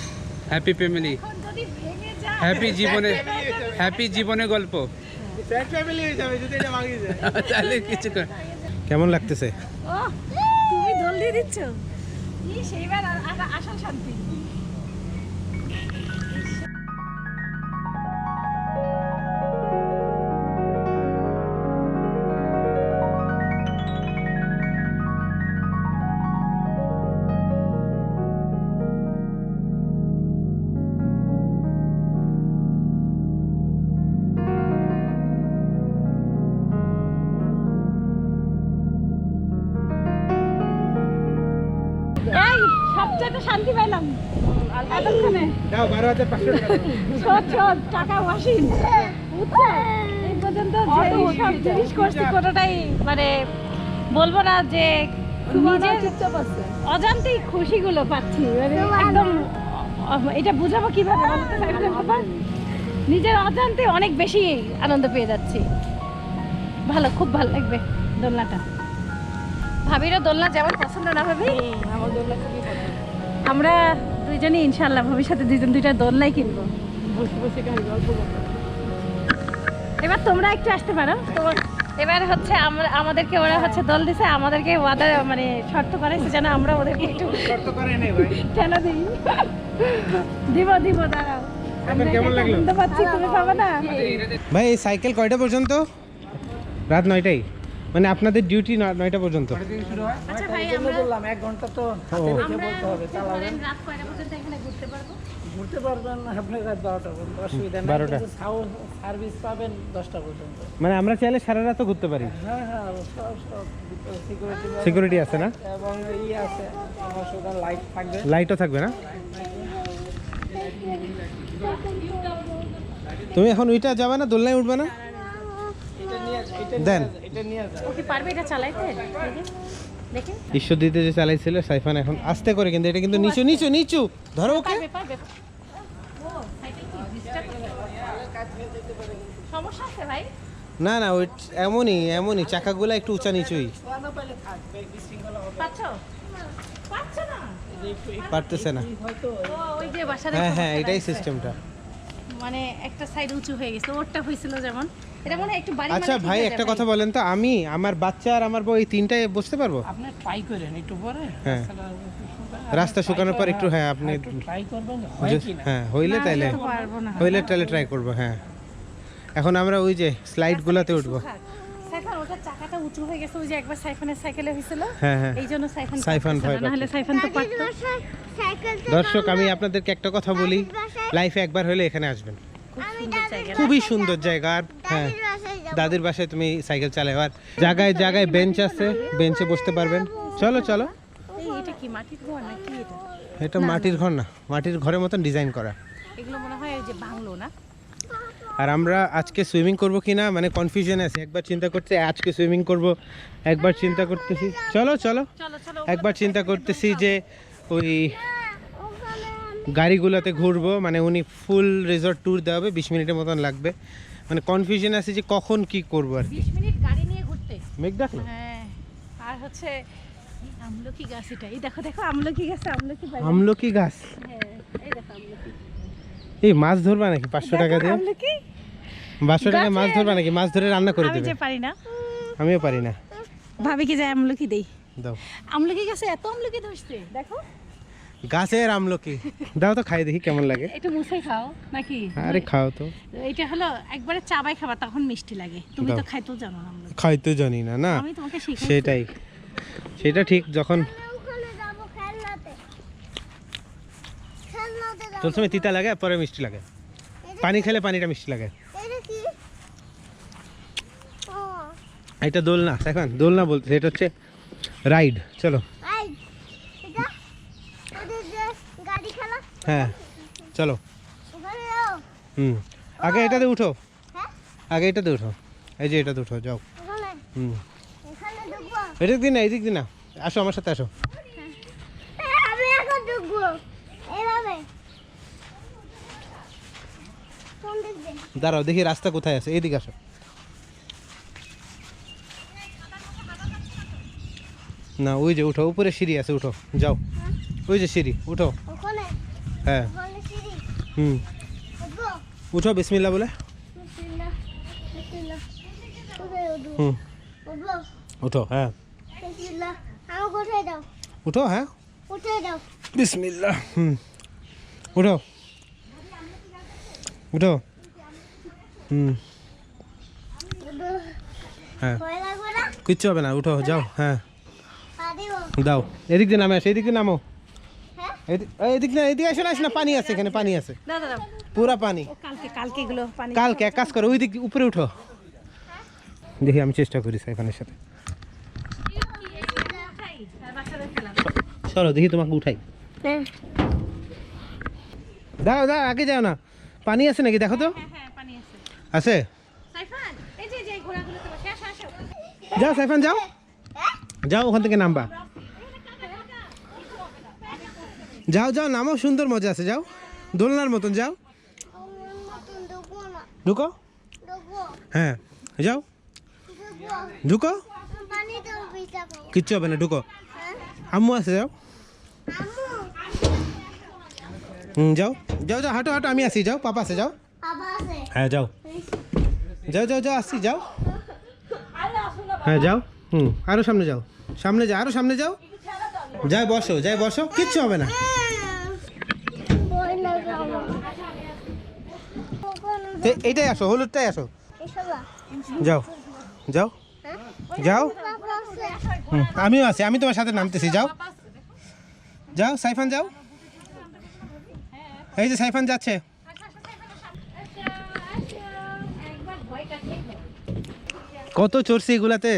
হ্যাপি ফ্যামিলি, যদি ভেঙে যায় হ্যাপি জীবনে, হ্যাপি জীবনে গল্প। স্যাড ফ্যামিলি হয়ে যাবে যদি এটা ভাঙিয়ে যায়। তাহলে কিছু কর। কেমন লাগতেছে? ও তুমি দোল দিয়ে দিচ্ছ, কি সেইবার আসল শান্তি। এই সবচেয়ে শান্তি পেলাম এতক্ষণে। দাও 12,500 টাকা। শোধ শোধ, টাকা ওয়াসিন বুঝছো? এই পর্যন্ত যে সব জিনিস করছি কোনোটাই মানে বলবো না যে নিজের অজান্তেই খুশিগুলো পাচ্ছি, মানে একদম এটা বুঝাবো কিভাবে বলো তো সাইফুলের বাবা? নিজের অজান্তে অনেক বেশি আনন্দ পেয়ে যাচ্ছি। ভালো, খুব ভালো লাগবে দোলনাটা। ভাবিরও দোলনা যেমন পছন্দ না ভাবি? আমার দোলনা খুবই পছন্দ। আমরা দুইজনই ইনশাল্লাহ ভবিষ্যতে 2-2টা দোলনাই কিনবো। বসে বসে এখানে গল্প করতে। এবার তোমরা একটু আসতে পারো। এবার হচ্ছে আমাদেরকে ওরা হচ্ছে দোল দিছে, আমাদেরকে ওয়াদা মানে শর্ত করেছে যেন আমরা ওদেরকে একটু শর্ত করে নেই ভাই। কেন দিই, দিব দাঁড়াও। আমরা কেমন লাগলো? আনন্দ পাচ্ছি, তুমি পাবো না? ভাই এই সাইকেল কয়টা পর্যন্ত? রাত 9টায়, মানে আপনাদের ডিউটি 9টা পর্যন্ত। আচ্ছা ভাই, জন্য আমরা বললাম 1 ঘন্টা তো হাতে রেখে বলতে হবে। চালাবেন, রাত কয়টা পর্যন্ত এখানে ঘুরতে পারবো? ঘুরতে পারবেন আপনার রাত 12টা পর্যন্ত, অসুবিধা নেই। 12টা। কিন্তু সার্ভিস পাবেন 10টা পর্যন্ত। মানে আমরা চাইলে সারা রাতও ঘুরতে পারি, হ্যাঁ হ্যাঁ, সব সিকিউরিটি সিকিউরিটি আছে না? এবং আছে, অসুবিধা লাইট থাকবে। লাইটও থাকবে না? তুমি এখন ওইটা যাবে না, দোলনায় উঠবে না? দেন এটা নিয়ে যায়। ও কি পারবে এটা চালাইতে? দেখি ঈশ্বর দিতে যে চালাইছিল সাইফান, এখন আস্তে করে, কিন্তু এটা কিন্তু নিচু নিচু নিচু ধরো ওকে। পারবে ও সাইকেল কি ডিস্টার্ব সমস্যা আছে ভাই? না না ওই এমনই চাকাগুলো একটু উঁচা নিচুই। না পাইলে থাক, বিশৃঙ্খলা হবে। পাচ্ছ? পাচ্ছ না? পারতেছে না। হয়তো ও, ওই যে বাসার হ্যাঁ হ্যাঁ সমস্যা এটাই আছে। সিস্টেমটা। মানে একটা সাইড উঁচু হয়ে গেছে, ওরটা হয়েছিল যেমন। এটা মনে হয় একটু বাড়ি আচ্ছা মানে ঠিক ভাই হয়ে একটা যায় কথা বলেন তো, আমি আমার বাচ্চা আর আমার বউ এই তিনটায় বসতে পারবো? আপনি ট্রাই করেন একটু পরে। হ্যাঁ। রাস্তাটা রাস্তা শুকানোর পর একটু হ্যাঁ আপনি ট্রাই করবেন হয় কিনা। হ্যাঁ হইলে না, তাইলে এটা তো পারবো না। হইলে তাহলে ট্রাই করবো। হ্যাঁ এখন আমরা ওই যে স্লাইডগুলোতে উঠবো। সাইফান ওটার চাকাটা উঁচু হয়ে গেছে, ওই যে একবার সাইফানের সাইকেলে হয়েছিল। হ্যাঁ হ্যাঁ এই জন্য সাইফান সাইফান পারতেছে ভয় না, নাহলে সাইফান তো পারতো। দর্শক আমি আপনাদেরকে একটা কথা বলি, লাইফে একবার হলে এখানে আসবেন, খুব সুন্দর জায়গা। খুবই সুন্দর জায়গা। আর হ্যাঁ দাদির বাসায় তুমি সাইকেল চালাও, আর জায়গায় জায়গায় বেঞ্চ আছে, বেঞ্চে বসতে পারবেন। চলো চলো। এটা কি মাটির ঘর নাকি এটা? এটা মাটির ঘর না, মাটির ঘরের মতন ডিজাইন করা। এগুলো মনে হয় ওই যে বাংলো না? আর আমরা আজকে সুইমিং করব কি না মানে কনফিউশন আছে। একবার চিন্তা করছি আজকে সুইমিং করব, একবার চিন্তা করতেছি চলো চলো, চলো চলো। একবার চিন্তা করতেছি যে ওই গাড়িগুলোতে ঘুরবো, মানে উনি ফুল রিসর্ট ট্যুর দেওয়া হবে, 20 মিনিটের মতন লাগবে। মানে কনফিউশন আছে যে কখন কি করবো আর কি। 20 মিনিট গাড়ি নিয়ে ঘুরতে? মেঘ ডাকলো। হ্যাঁ। আর হচ্ছে এই আমলকি গাছ, এটা এই দেখো দেখো আমলকি গাছ, আমলকি বাগান। আমলকি গাছ। হ্যাঁ, এই দেখো আমলকি। এই মাছ ধরবা নাকি 500 টাকা দিয়ে? আমলকি? 500 টাকা মাছ ধরবা নাকি? মাছ ধরে রান্না করে আমি দেবে? যে পারি না। আমিও পারি না। ভাবি কি যায় আমলকি দেই? দাও। আমলকি গাছে এত আমলকি ধরছে দেখো। গাছের আমলকি দাও তো, খাই দেখি কেমন লাগে। একটু মুছে খাও নাকি? আরে খাও তো। এটা হলো একবারে চাবাই খাবার, তখন মিষ্টি লাগে। তুমি তো দাও। খাইতেও জানো না আমলকি। খাইতে জানি না না, আমি তোমাকে শিখাই। সেটাই, সেটা ঠিক। যখন তোর সময় তিতা লাগে পরে মিষ্টি লাগে, পানি খেলে পানিটা মিষ্টি লাগে। এটা দোলনা, এখন দোলনা বলতে এটা হচ্ছে রাইড। চলো হ্যাঁ চলো। আগে এটাতে উঠো, আগে এটাতে উঠো, এই যে এটাতে উঠো, যাও। এদিক দিন না, এদিক দিন না, আসো আমার সাথে আসো। দাঁড়াও দেখি রাস্তা কোথায় আছে, এইদিকে আসো। না ওই যে উঠো, উপরে সিঁড়ি আছে, উঠো যাও, ওই যে সিঁড়ি, উঠো। হ্যাঁ উঠো বিসমিল্লাহ বলে। উঠো হ্যাঁ, উঠো হ্যাঁ, বিসমিল্লাহ। উঠো উঠো। হ্যাঁ কিচ্ছু হবে না, উঠো যাও। হ্যাঁ দাও, এদিক দিয়ে নামে আসো, এদিক দিয়ে নামো। এদিক না, এদিকে আসো না, আসো না, পানি আছে এখানে, পানি আছে দাদা পুরা পানি। কালকে এগুলো পানি। কালকে এক কাজ করো, ওই দিক উপরে উঠো, দেখি আমি চেষ্টা করি সাইফানের সাথে। চলো দেখি তোমাকে উঠাই। দাও দাও, আগে যাও না, পানি আছে নাকি দেখো তো। হ্যাঁ পানি আছে। আছে? সাইফান এই যে যে ঘোড়াগুলোতে বসে আসো আসো। যাও সাইফান যাও, যাও ওখান থেকে নামবা, যাও যাও নামো, সুন্দর মজা আছে, যাও দোলনার মতন, যাও ঢুকো। হ্যাঁ যাও ঢুকো, কিচ্ছু হবে না, ঢুকো। আম্মু আছে, যাও। যাও যাও যাও, হাঁটো হাঁটো, আমি আসি, যাও পাপা আছে, যাও। হ্যাঁ যাও যাও যাও যাও, আসছি, যাও। হ্যাঁ যাও, আরো সামনে যাও, সামনে যাও, আরো সামনে যাও, যাই বসো, যাই বসো, কিচ্ছু হবে না। এইটাই আসো, হলুদটাই আসো, যাও যাও যাও। আমিও আছি, আমি তোমার সাথে নামতেছি, যাও যাও সাইফান যাও, এই যে সাইফান যাচ্ছে। কত চড়ছি এগুলাতে,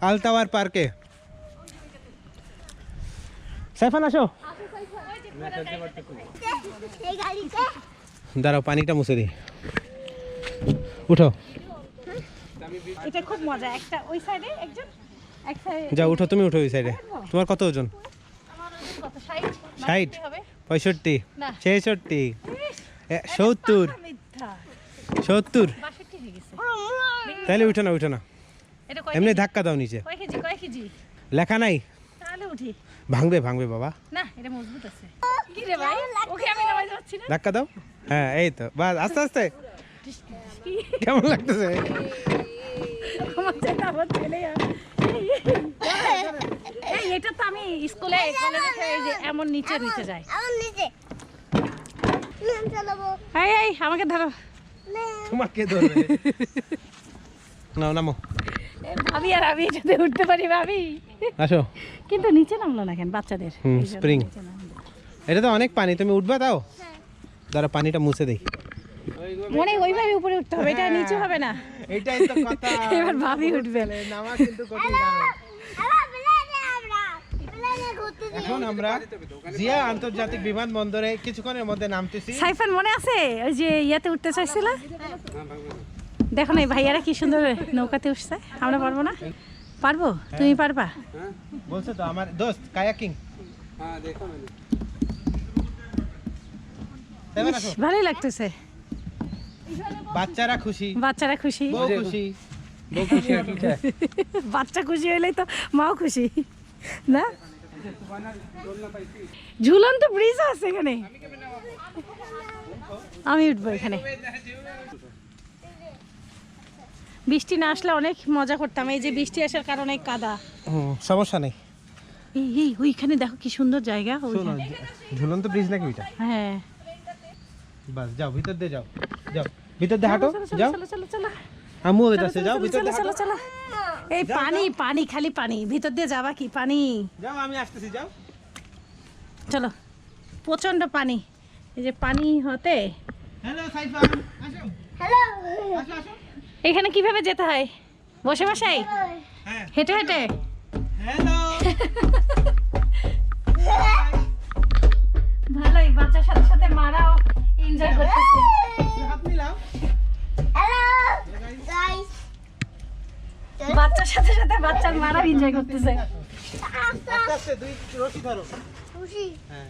আলতাওয়ার পার্কে। সাইফান আসো, দাঁড়াও পানিটা মুছে দিই, উঠো। এটা খুব মজা, একটা ওই সাইডে একজন, এক সাইডে। যাও উঠো, তুমি উঠো ওই সাইডে। তোমার কত ওজন? আমার ওজন কত? 60 60 হবে 65 না। 66 70 মিথ্যা। 70 62 তাহলে উঠো না উঠো না, এটা কয় এমনি কেজি? ধাক্কা দাও নিচে, কয় কেজি লেখা নাই, তাহলে উঠি ভাঙবে ভাঙবে বাবা, না এটা মজবুত আছে কি রে ভাই ওকে আমি নামাই যাচ্ছি না ধাক্কা দাও, হ্যাঁ এই তো বাস, আস্তে আস্তে। কেমন লাগতেছে? আমার ছেলে আমার ছেলে এই এটা তো আমি স্কুলে কলেজে এই যে এমন নিচে নিচে যায় আমার নিচে চালাবো এই এই আমাকে ধরো তোমাকে ধরবে। নাও নামো, ভাবি আর আমি এটাতে উঠতে পারি ভাবি, আসো। কিন্তু নিচে নামলো না কেন বাচ্চাদের হুম, এই জন্য spring। নিচে নামলো। এটা তো অনেক পানি, তুমি উঠবা তাও? দাঁড়া পানিটা মুছে দেই। মনে হয় ওইভাবে উপরে উঠতে হবে, এটা নিচে হবে না। এইটাই তো কথা, এবার ভাবি উঠবে। নামা কিন্তু কঠিন। এখন আমরা জিয়া আন্তর্জাতিক বিমানবন্দরে কিছুক্ষণের মধ্যে নামতেছি। সাইফান মনে আছে ওই যে ইয়াতে উঠতে চাইছিল, দেখো না এই ভাইয়ারা কি সুন্দর নৌকাতে উঠছে, আমরা পারবো না? পারবো, তুমি পারবা? বলছে তো আমার দোস্ত কায়াকিং। हाँ देखो मैंने। সেভেন আসো। ভালোই লাগতেছে, বাচ্চারা খুশি, বাচ্চারা খুশি, বউ খুশি। बहुत खुशी है ठीक है। বাচ্চা খুশি হইলেই তো মাও খুশি না? ঝুলন্ত ব্রিজ আছে এখানে, আমি উঠবো এখানে। বৃষ্টি না আসলে অনেক মজা করতাম, এই যে বৃষ্টি আসার কারণে কাদা। সমস্যা নেই। এই ওইখানে দেখো কি সুন্দর জায়গা, শোনো, ওইখানে। ঝুলন্ত ব্রিজ নাকি ওইটা? হ্যাঁ বাস যাও, ভিতর দিয়ে যাও, যাও ভিতর দিয়ে হাঁটো, চলো, চলো, যাও। চলো চলো চলো আম্মু ওই চলো, কাছে চলো, যাও, চলো, ভিতর দিয়ে চলো, হাঁটো। চলো। এই পানি পানি খালি পানি, ভিতর দিয়ে যাবা কি পানি? যাও, আমি আসতেছি, যাও। চলো, প্রচন্ড পানি, এই যে পানি হতে। হ্যালো সাইফান, আসো হ্যালো আসো আসো। এখানে কিভাবে যেতে হয়? বসে বসাই, হ্যাঁ, হেঁটে হেঁটে? হ্যালো। ভালোই, বাচ্চার সাথে সাথে মারাও এনজয় করতেছে। হাত মিলাও। হ্যালো গাইস বাচ্চার সাথে সাথে বাচ্চার মারাও এনজয় করতেছে। আস্তে আস্তে দুই রশি ধরো। খুশি হ্যাঁ,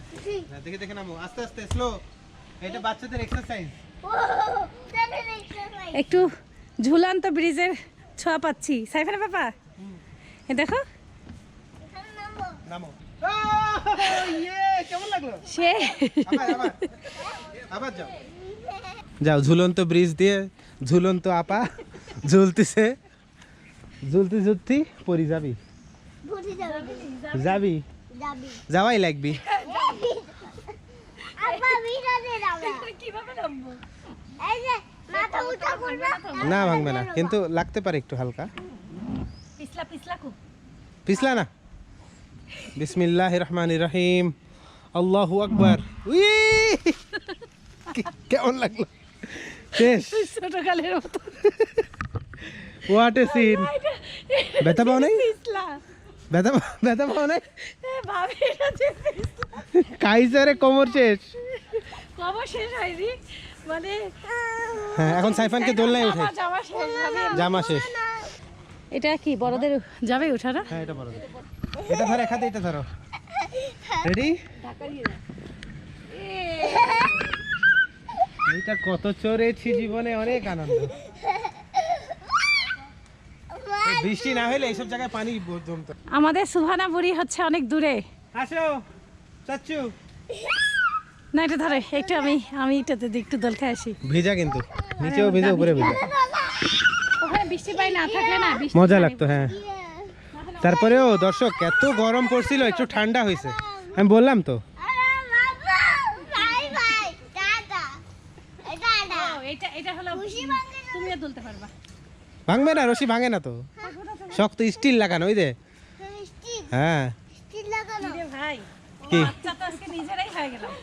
হ্যাঁ, দেখে দেখে নামো, আস্তে আস্তে স্লো। এটা বাচ্চাদের এক্সারসাইজ। ও তাদের এক্সারসাইজ একটু ঝুলন্ত ব্রিজের ছোঁয়া পাচ্ছি। সাইফানের বাবা এ দেখো, এখানে নামবো নামো। ইয়ে, কেমন লাগলো? সে আবার আবার আবার যাও, যাও। ঝুলন্ত ব্রিজ দিয়ে ঝুলন্ত আপা ঝুলতেছে, ঝুলতে ঝুলতে পরি যাবি, ঘুরে যাবে যাবি, যাবি যাওয়াই লাগবি। আপা বিরাতে যাবে কিভাবে নামবো? এই যে মাথা উঁচা করবে না ভাঙবে না, কিন্তু লাগতে পারে একটু হালকা। পিছলা পিছলা খুব। পিছলা না। বিসমিল্লাহির রহমানির রহিম, আল্লাহু আকবার। উই, কেমন লাগলো? শেষ। ছোটকালের মতো হোয়াট এ সিন। ব্যথা পাও নাই? পিছলা ব্যথা পাও নাই? ভাবি এটা যে পিছলা। কাইজারে কোমর শেষ। কবে শেষ হয়নি মানে হ্যাঁ, এখন সাইফানকে দোলনায় উঠে। আমার জামা শেষ ভাবি। জামা শেষ। এটা কি বড়দের যাবে ওঠারা? হ্যাঁ, এটা বড়। এটা ধরো, এক হাতে এটা ধরো। রেডি? এইটা কত চড়েছি জীবনে, অনেক আনন্দ। এই বৃষ্টি না হলে এইসব জায়গায় পানি জমতো। আমাদের সুহানা বুড়ি হচ্ছে অনেক দূরে। আসো চাচ্চু। না এটা ধরে একটু, আমি এটাতে একটু দোল খেয়ে আসি। ভিজা কিন্তু, নিচেও ভিজা, উপরে ভিজা। ওখানে বৃষ্টি পাই না থাকলে না বৃষ্টি মজা পানি। লাগতো, হ্যাঁ। তারপরেও দর্শক এত গরম পড়ছিল, একটু ঠান্ডা হয়েছে। আমি বললাম তো। ভাই ভাই টাটা টাটা ও, এটা হলো তুমিও দুলতে পারবা। ভাঙবে না, রশি ভাঙে না তো, শক্ত স্টিল লাগানো, ওই যে। স্টিল হ্যাঁ, স্টিল লাগানো রে ভাই, কি? বাচ্চা তো আজকে নিজেরাই হয়ে গেলাম।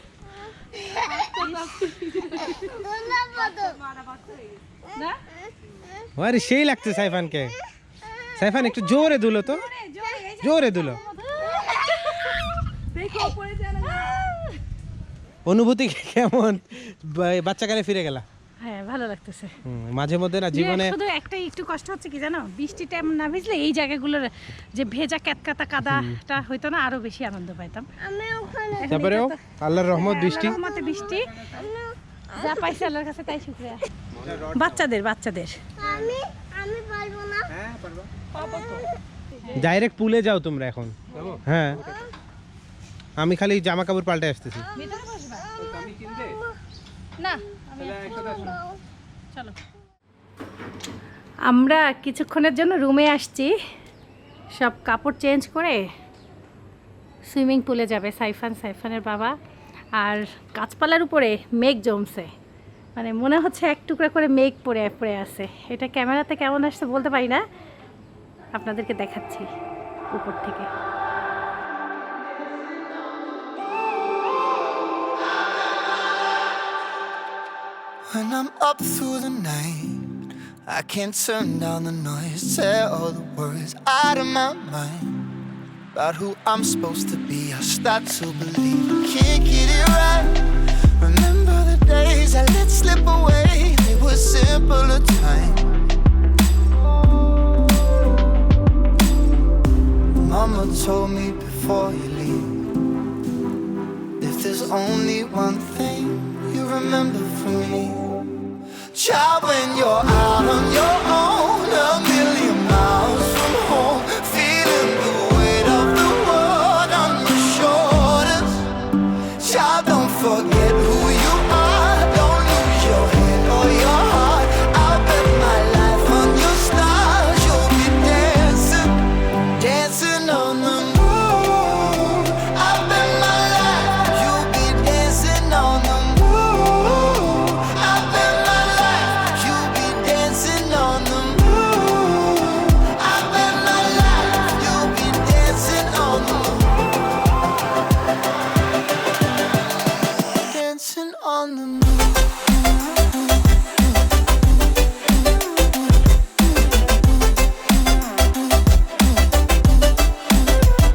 না আরে সেই লাগছে সাইফানকে। সাইফান একটু জোরে দুলো তো, জোরে দুলো। অনুভূতি কেমন? বাচ্চাকালে ফিরে গেলা? হ্যাঁ ভালো লাগতেছে। মাঝে মধ্যে না জীবনে শুধু একটাই একটু কষ্ট হচ্ছে কি জানো, বৃষ্টিটা এমন না ভিজলে এই জায়গাগুলোর যে ভেজা ক্যাতকাতা কাদাটা হইতো না, আরো বেশি আনন্দ পাইতাম। আমি ওখানে তারপরেও আল্লাহর রহমত, বৃষ্টি। রহমতে বৃষ্টি যা পাইছে আল্লাহর কাছে তাই শুকরিয়া। বাচ্চাদের আমি আমি ডাইরেক্ট পুলে যাও তোমরা এখন। হ্যাঁ, আমি খালি জামা কাপড় পাল্টে আসতেছি। না চলো, আমরা কিছুক্ষণের জন্য রুমে আসছি, সব কাপড় চেঞ্জ করে সুইমিং পুলে যাবে সাইফানের বাবা। আর গাছপালার উপরে মেঘ জমছে, মানে মনে হচ্ছে এক টুকরা করে মেঘ পড়ে পড়ে আছে। এটা ক্যামেরাতে কেমন আসছে বলতে পারি না, আপনাদেরকে দেখাচ্ছি উপর থেকে। When I'm up through the night, I can't turn down the noise. Tear all the words out of my mind about who I'm supposed to be. I start to believe I can't get it right. Remember the days I let slip away. They were simpler times. Mama told me before you leave, if there's only one thing you remember from me, child, when you're out on your own, a million miles from home, feeling the weight of the world on your shoulders. Child, don't forget who you are, don't lose your head or your heart. I'll bet my life on your stars. You'll be dancing, dancing on the moon. I'll bet my life you'll be dancing on the moon. I'll bet my life you'll be dancing on the moon. I'll bet my life you'll be dancing on the moon. Dancing on the moon.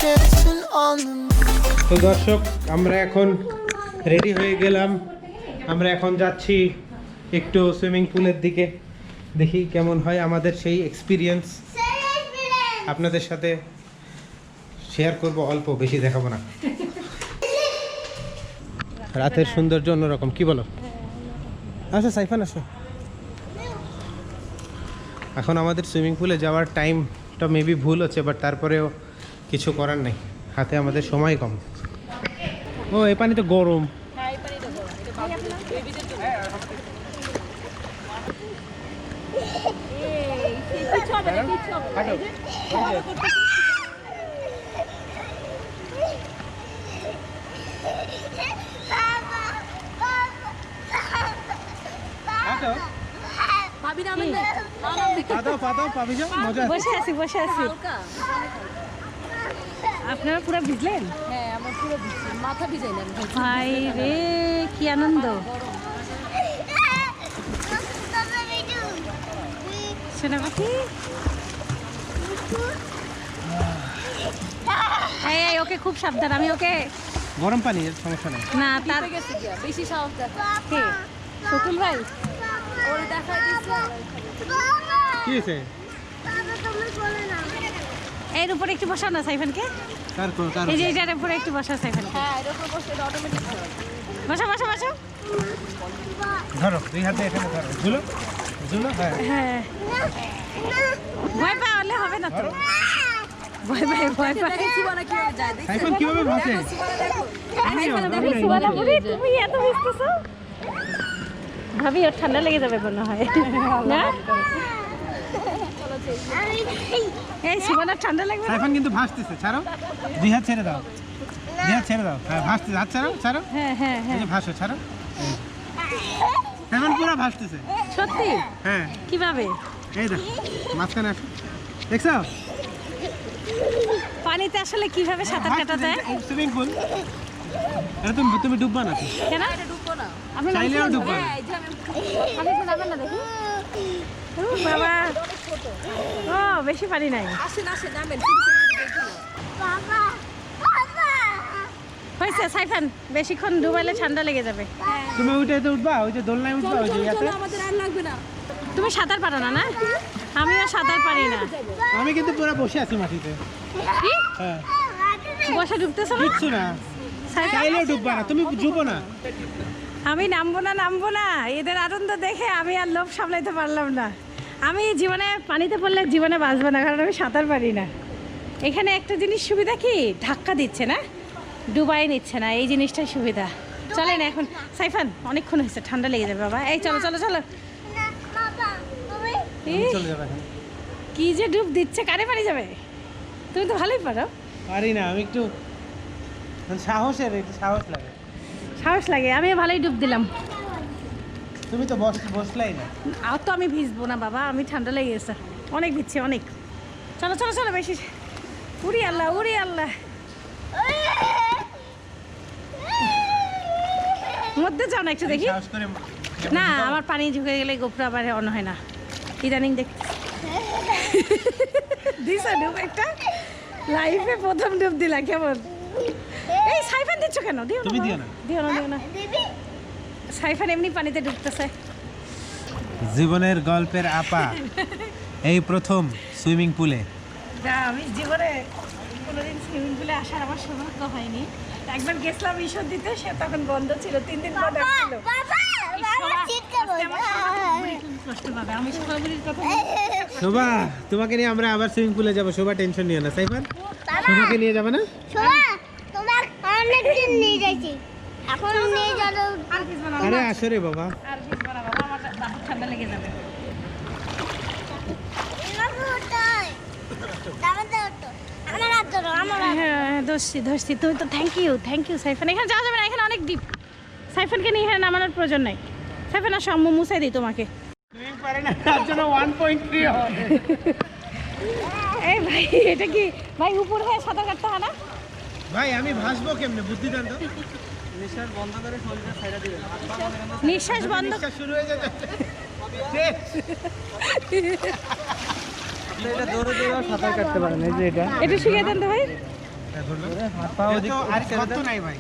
Dancing on the moon. তো দর্শক, আমরা এখন রেডি হয়ে গেলাম। আমরা এখন যাচ্ছি একটু সুইমিং পুলের দিকে, দেখি কেমন হয় আমাদের সেই এক্সপিরিয়েন্স আপনাদের সাথে শেয়ার করব। অল্প, বেশি দেখাবো না। রাতের সৌন্দর্য অন্যরকম, কি বলো? আচ্ছা সাইফান আসো। এখন আমাদের সুইমিং পুলে যাওয়ার টাইমটা মেবি ভুল হচ্ছে, বাট তারপরেও কিছু করার নেই, হাতে আমাদের সময় কম। ও, এই পানি তো গরম। বসে আছি বসে আছি। আপনারা পুরো ভিজলেন? হ্যাঁ, আমার পুরো ভিজছে, মাথা ভিজাই না। ভাই রে, কি আনন্দ! শোনা পাখি, এই ওকে খুব সাবধান। আমি ওকে গরম পানি, সমস্যা নেই। না তার গেছে গিয়া বেশি সাহস দেখা। কে? শকুল ভাই ওরে দেখাই দিছে। কি হয়েছে? এর উপরে একটু বসাও না সাইফানকে। কার এই যে এটার উপরে একটু বসাও সাইফানকে। হ্যাঁ, এর উপর বসে এটা অটোমেটিক হয়। বসো বসো বসো। ধরো, দুই হাতে এখানে ধরো, ঝুলো ঝুলো। হ্যাঁ হ্যাঁ, ভয় পাওয়ালে হবে না তো। ভয় পাই ভয় পাই। দেখেছি বলা কিভাবে যায়, দেখছি। সাইফান কিভাবে ভাসে? তুমি এত ভিজতেছো? ভাবি ওর ঠান্ডা লেগে যাবে মনে হয় না? এই সুবর্ণার ঠান্ডা লাগবে না? সাইফান কিন্তু ভাসতেছে, ছাড়ো, দুই হাত ছেড়ে দাও, দুই হাত ছেড়ে দাও। হ্যাঁ, ভাসতেছে, হাত ছাড়ো ছাড়ো। হ্যাঁ হ্যাঁ এই হ্যাঁ, যে ভাসো, ছাড়ো। সাইফান পুরো ভাসতেছে। সত্যি? হ্যাঁ, কিভাবে? এই দেখ, মাঝখানে আসো, দেখছো? পানিতে আসলে কিভাবে সাঁতার কাটা যায়? সুইমিং পুল, এটা তুমি ডুববা না? কেন ঢুকবো না। আপনি চাইলেও ডুববা না। এই যে আমি আপনি একটু নামেন না দেখি। ও বাবা, ও বেশি পানি নাই। আসেন আসেন নামেন। হয়েছে সাইফান, বেশিক্ষণ ডুবাইলে ঠান্ডা লেগে যাবে। তুমি ওইটাতে উঠবা, ওই যে দোলনায় উঠবা, ওই যে ইয়াতে। আমাদের আর লাগবে না। তুমি সাঁতার পারো না? না, আমিও সাঁতার পারি না। আমি কিন্তু পুরো বসে আছি মাটিতে। কি হ্যাঁ, বসে ডুবতেছো না? কিচ্ছু না, সাইফান, চাইলেও ডুববা না, তুমি ডুবো না। আমি নামবো না। এদের আনন্দ দেখে আমি আর লোভ সামলাইতে পারলাম না। আমি জীবনে পানিতে পড়লে জীবনে বাঁচবো না, কারণ আমি সাঁতার পারি না। এখানে একটা জিনিস সুবিধা কি, ধাক্কা দিচ্ছে না, ডুবাই নিচ্ছে না, এই জিনিসটাই সুবিধা। চলেন এখন সাইফান, অনেকক্ষণ হয়েছে, ঠান্ডা লেগে যাবে বাবা। এই চলো চলো চলো। না বাবা তুমি এই, চলে যাবে এখন। কি যে ডুব দিচ্ছে, কারে পানি যাবে? তুমি তো ভালোই পারো। পারি না আমি, একটু সাহসের, একটু সাহস লাগে। সাহস লাগে, আমি ভালোই ডুব দিলাম। তুমি তো বসলাই না। আর তো আমি ভিজবো না বাবা, আমি ঠান্ডা লেগে গেছে, অনেক ভিজছে অনেক। চলো চলো চলো, বেশি। উড়ি আল্লাহ, উড়ি আল্লাহ। মধ্যে যাও না একটু দেখি। সাহস করে না, আমার পানি ঝুঁকে গেলে গোপ্র আবার অন হয় না, ইদানিং দেখ। দিস ডুব একটা, লাইফে প্রথম ডুব দিলা, কেমন? এই সাইফান দিচ্ছ কেন? দিও না তুমি বাবা। দিও না। দিও না, দিও না। দিবি সাইফান এমনি পানিতে ডুবতেছে। জীবনের গল্পের আপা এই প্রথম সুইমিং পুলে। না, আমি জীবনে কোনোদিন সুইমিং পুলে আসার আমার সৌভাগ্য হয়নি। একবার গেছিলাম ঈশ্বর দিতে, সে তখন বন্ধ ছিল, 3 দিন পর ডাকছিল। বাবা বাবা চিৎকে কষ্ট পাবে, আমি সবাবুরির কথা শোভা, তোমাকে নিয়ে আমরা আবার সুইমিং পুলে যাবো। শোভা টেনশন নিও না। সাইফান, শোভাকে নিয়ে যাবে না? শোনা তোমার অনেকদিন নিয়ে যাইছি, এখন নিয়ে যাবো। আর কিছু না, আরে আসো রে বাবা। আর কিছু না বাবা, আমার দাঁত ঠান্ডা লেগে যাবে। হ্যাঁ, ধরছি ধরছি। তুমি তো থ্যাংক ইউ সাইফান। এখানে যাওয়া যাবে না, এখানে অনেক ডিপ। সাইফানকে নিয়ে এখানে নামানোর প্রয়োজন নাই। সাইফান আর সম্মু মুছাই দিই তোমাকে। সুইমিং পারে না, তার জন্য 1.3 হবে। এই ভাই, এটা কি ভাই উপর হয়ে সাঁতার কাটতে হয় না? ভাই আমি ভাসবো কেমনে, বুদ্ধি দেন তো। নিঃশ্বাস বন্ধ। নিঃশ্বাস শুরু হয়ে যাবে। এটা দৌড়ে দৌড়ে সাঁতার কাটতে পারেন, এই যে এটা একটু শিখিয়ে দেন তো ভাই। হাত পা ওদিক আর কত নাই ভাই।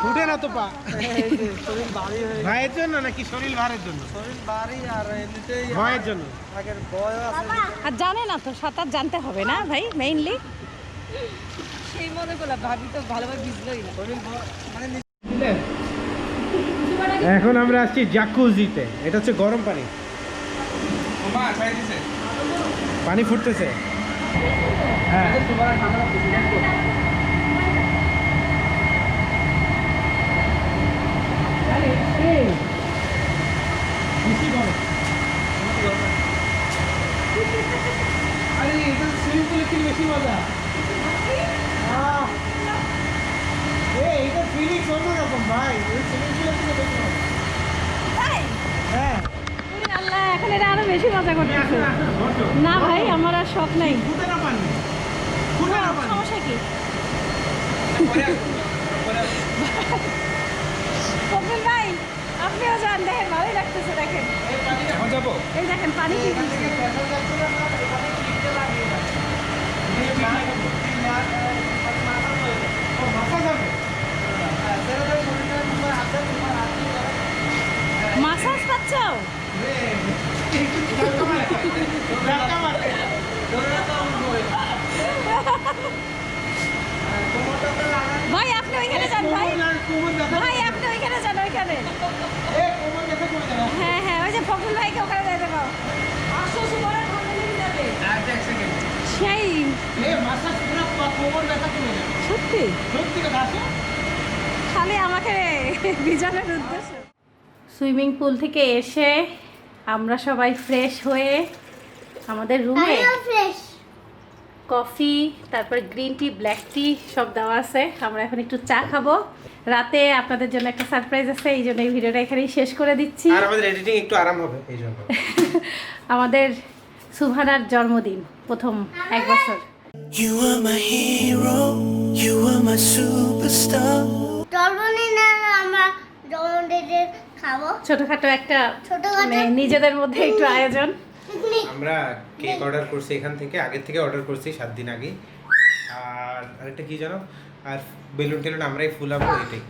উঠে না তো পা। শরীর ভারী হয়ে ভাইয়ের জন্য নাকি শরীর ভারের জন্য? শরীর ভারী আর এমনিতেই ভয়ের জন্য। আগের বয় আছে। আর জানে না তো, সাঁতার জানতে হবে না ভাই, মেইনলি। সেই মনে করলাম ভাবি তো ভালোভাবে ভিজলোই না। এখন আমরা আসছি জাকুজিতে। এটা হচ্ছে গরম পানি, মা ছাই দিছে। পানি ফুটতেছে। হ্যাঁ, আরে এটা সুইমিং পুলে কি বেশি মজা। এইটা ফিলিংস অন্যরকম ভাই। ওই সুইমিং পুলের থেকে বেশি মজা। তাই? হ্যাঁ, ওরে আল্লাহ, এখন এটা আরো বেশি মজা করতেছে। না ভাই, আমার আর শখ নাই। ফুটে না পানি, ফুটে না পানি। সমস্যা কি? কপিল ভাই, আপনিও যান, দেখেন ভালোই লাগতেছে। দেখেন এখন যাবো। এই দেখেন পানি কি দিচ্ছে। মাসাজ পাচ্ছ? ভাই আপনি ওইখানে যান, ভাই ভাই আপনি ওইখানে যান, ওইখানে। হ্যাঁ হ্যাঁ, ওই যে ফখরুল ভাইকে ওখানে যেতে পাও। সেই সত্যি খালি আমাকে ভিজানোর উদ্দেশ্য। সুইমিং পুল থেকে এসে আমরা সবাই ফ্রেশ হয়ে আমাদের রুমে ফ্রেশ কফি, তারপর গ্রিন টি, ব্ল্যাক টি সব দেওয়া আছে। আমরা এখন একটু চা খাবো। রাতে আপনাদের জন্য একটা সারপ্রাইজ আছে, এই জন্য এই ভিডিওটা এখানেই শেষ করে দিচ্ছি। আর আমাদের এডিটিং একটু আরাম হবে এই জন্য। আমাদের সুভানার জন্মদিন, প্রথম 1 বছর। You are my hero, you are my superstar. জন্মদিনে আমরা জন্মদিনে খাবো ছোটখাটো একটা ছোটখাটো মানে নিজেদের মধ্যে একটু আয়োজন। পিকনিক। আমরা কেক অর্ডার করছি এখান থেকে, আগের থেকে অর্ডার করছি 7 দিন আগে। আর আরেকটা কি জানো, আর বেলুন টেলুন আমরাই ফুলাবো, এটাই।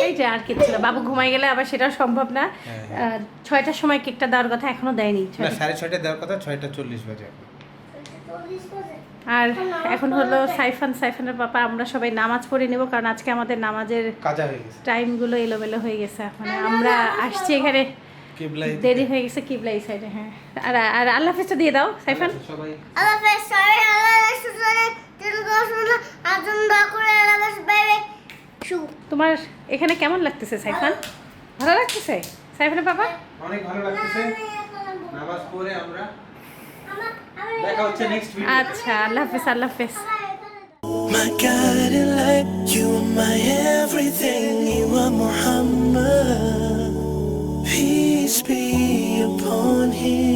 এই যে আর কিছু না, বাবু ঘুমাই গেলে আবার সেটাও সম্ভব না। হ্যাঁ। 6টার সময় কেকটা দেওয়ার কথা, এখনো দেয়নি। না 6:30 দেওয়ার কথা, 6:40 বাজে। আর এখন হলো সাইফানের পাপা আমরা সবাই নামাজ পড়ে নেব, কারণ আজকে আমাদের নামাজের কাজা হয়ে গেছে টাইমগুলো এলোমেলো হয়ে গেছে। মানে আমরা আসছি এখানে কিবলাই দেরি হয়ে গেছে, কিবলা এই সাইডে। হ্যাঁ, আর আর আল্লাহ হাফেজটা দিয়ে দাও সাইফান। সবাই আল্লাহ হাফেজ, সবাই আল্লাহ সুসনে তিন গোসনা আজন দোয়া করে আল্লাহ হাফেজ, বাই বাই। তোমার এখানে কেমন লাগতেছে সাইফান? ভালো লাগতেছে সাইফানের পাপা? অনেক ভালো লাগতেছে। নামাজ পড়ে আমরা দেখা হচ্ছে নেক্সট ভিডিও। আচ্ছা, আল্লাহ হাফেজ, আল্লাহ হাফেজ। My guiding light, you are my everything, you are Muhammad. Peace be upon him.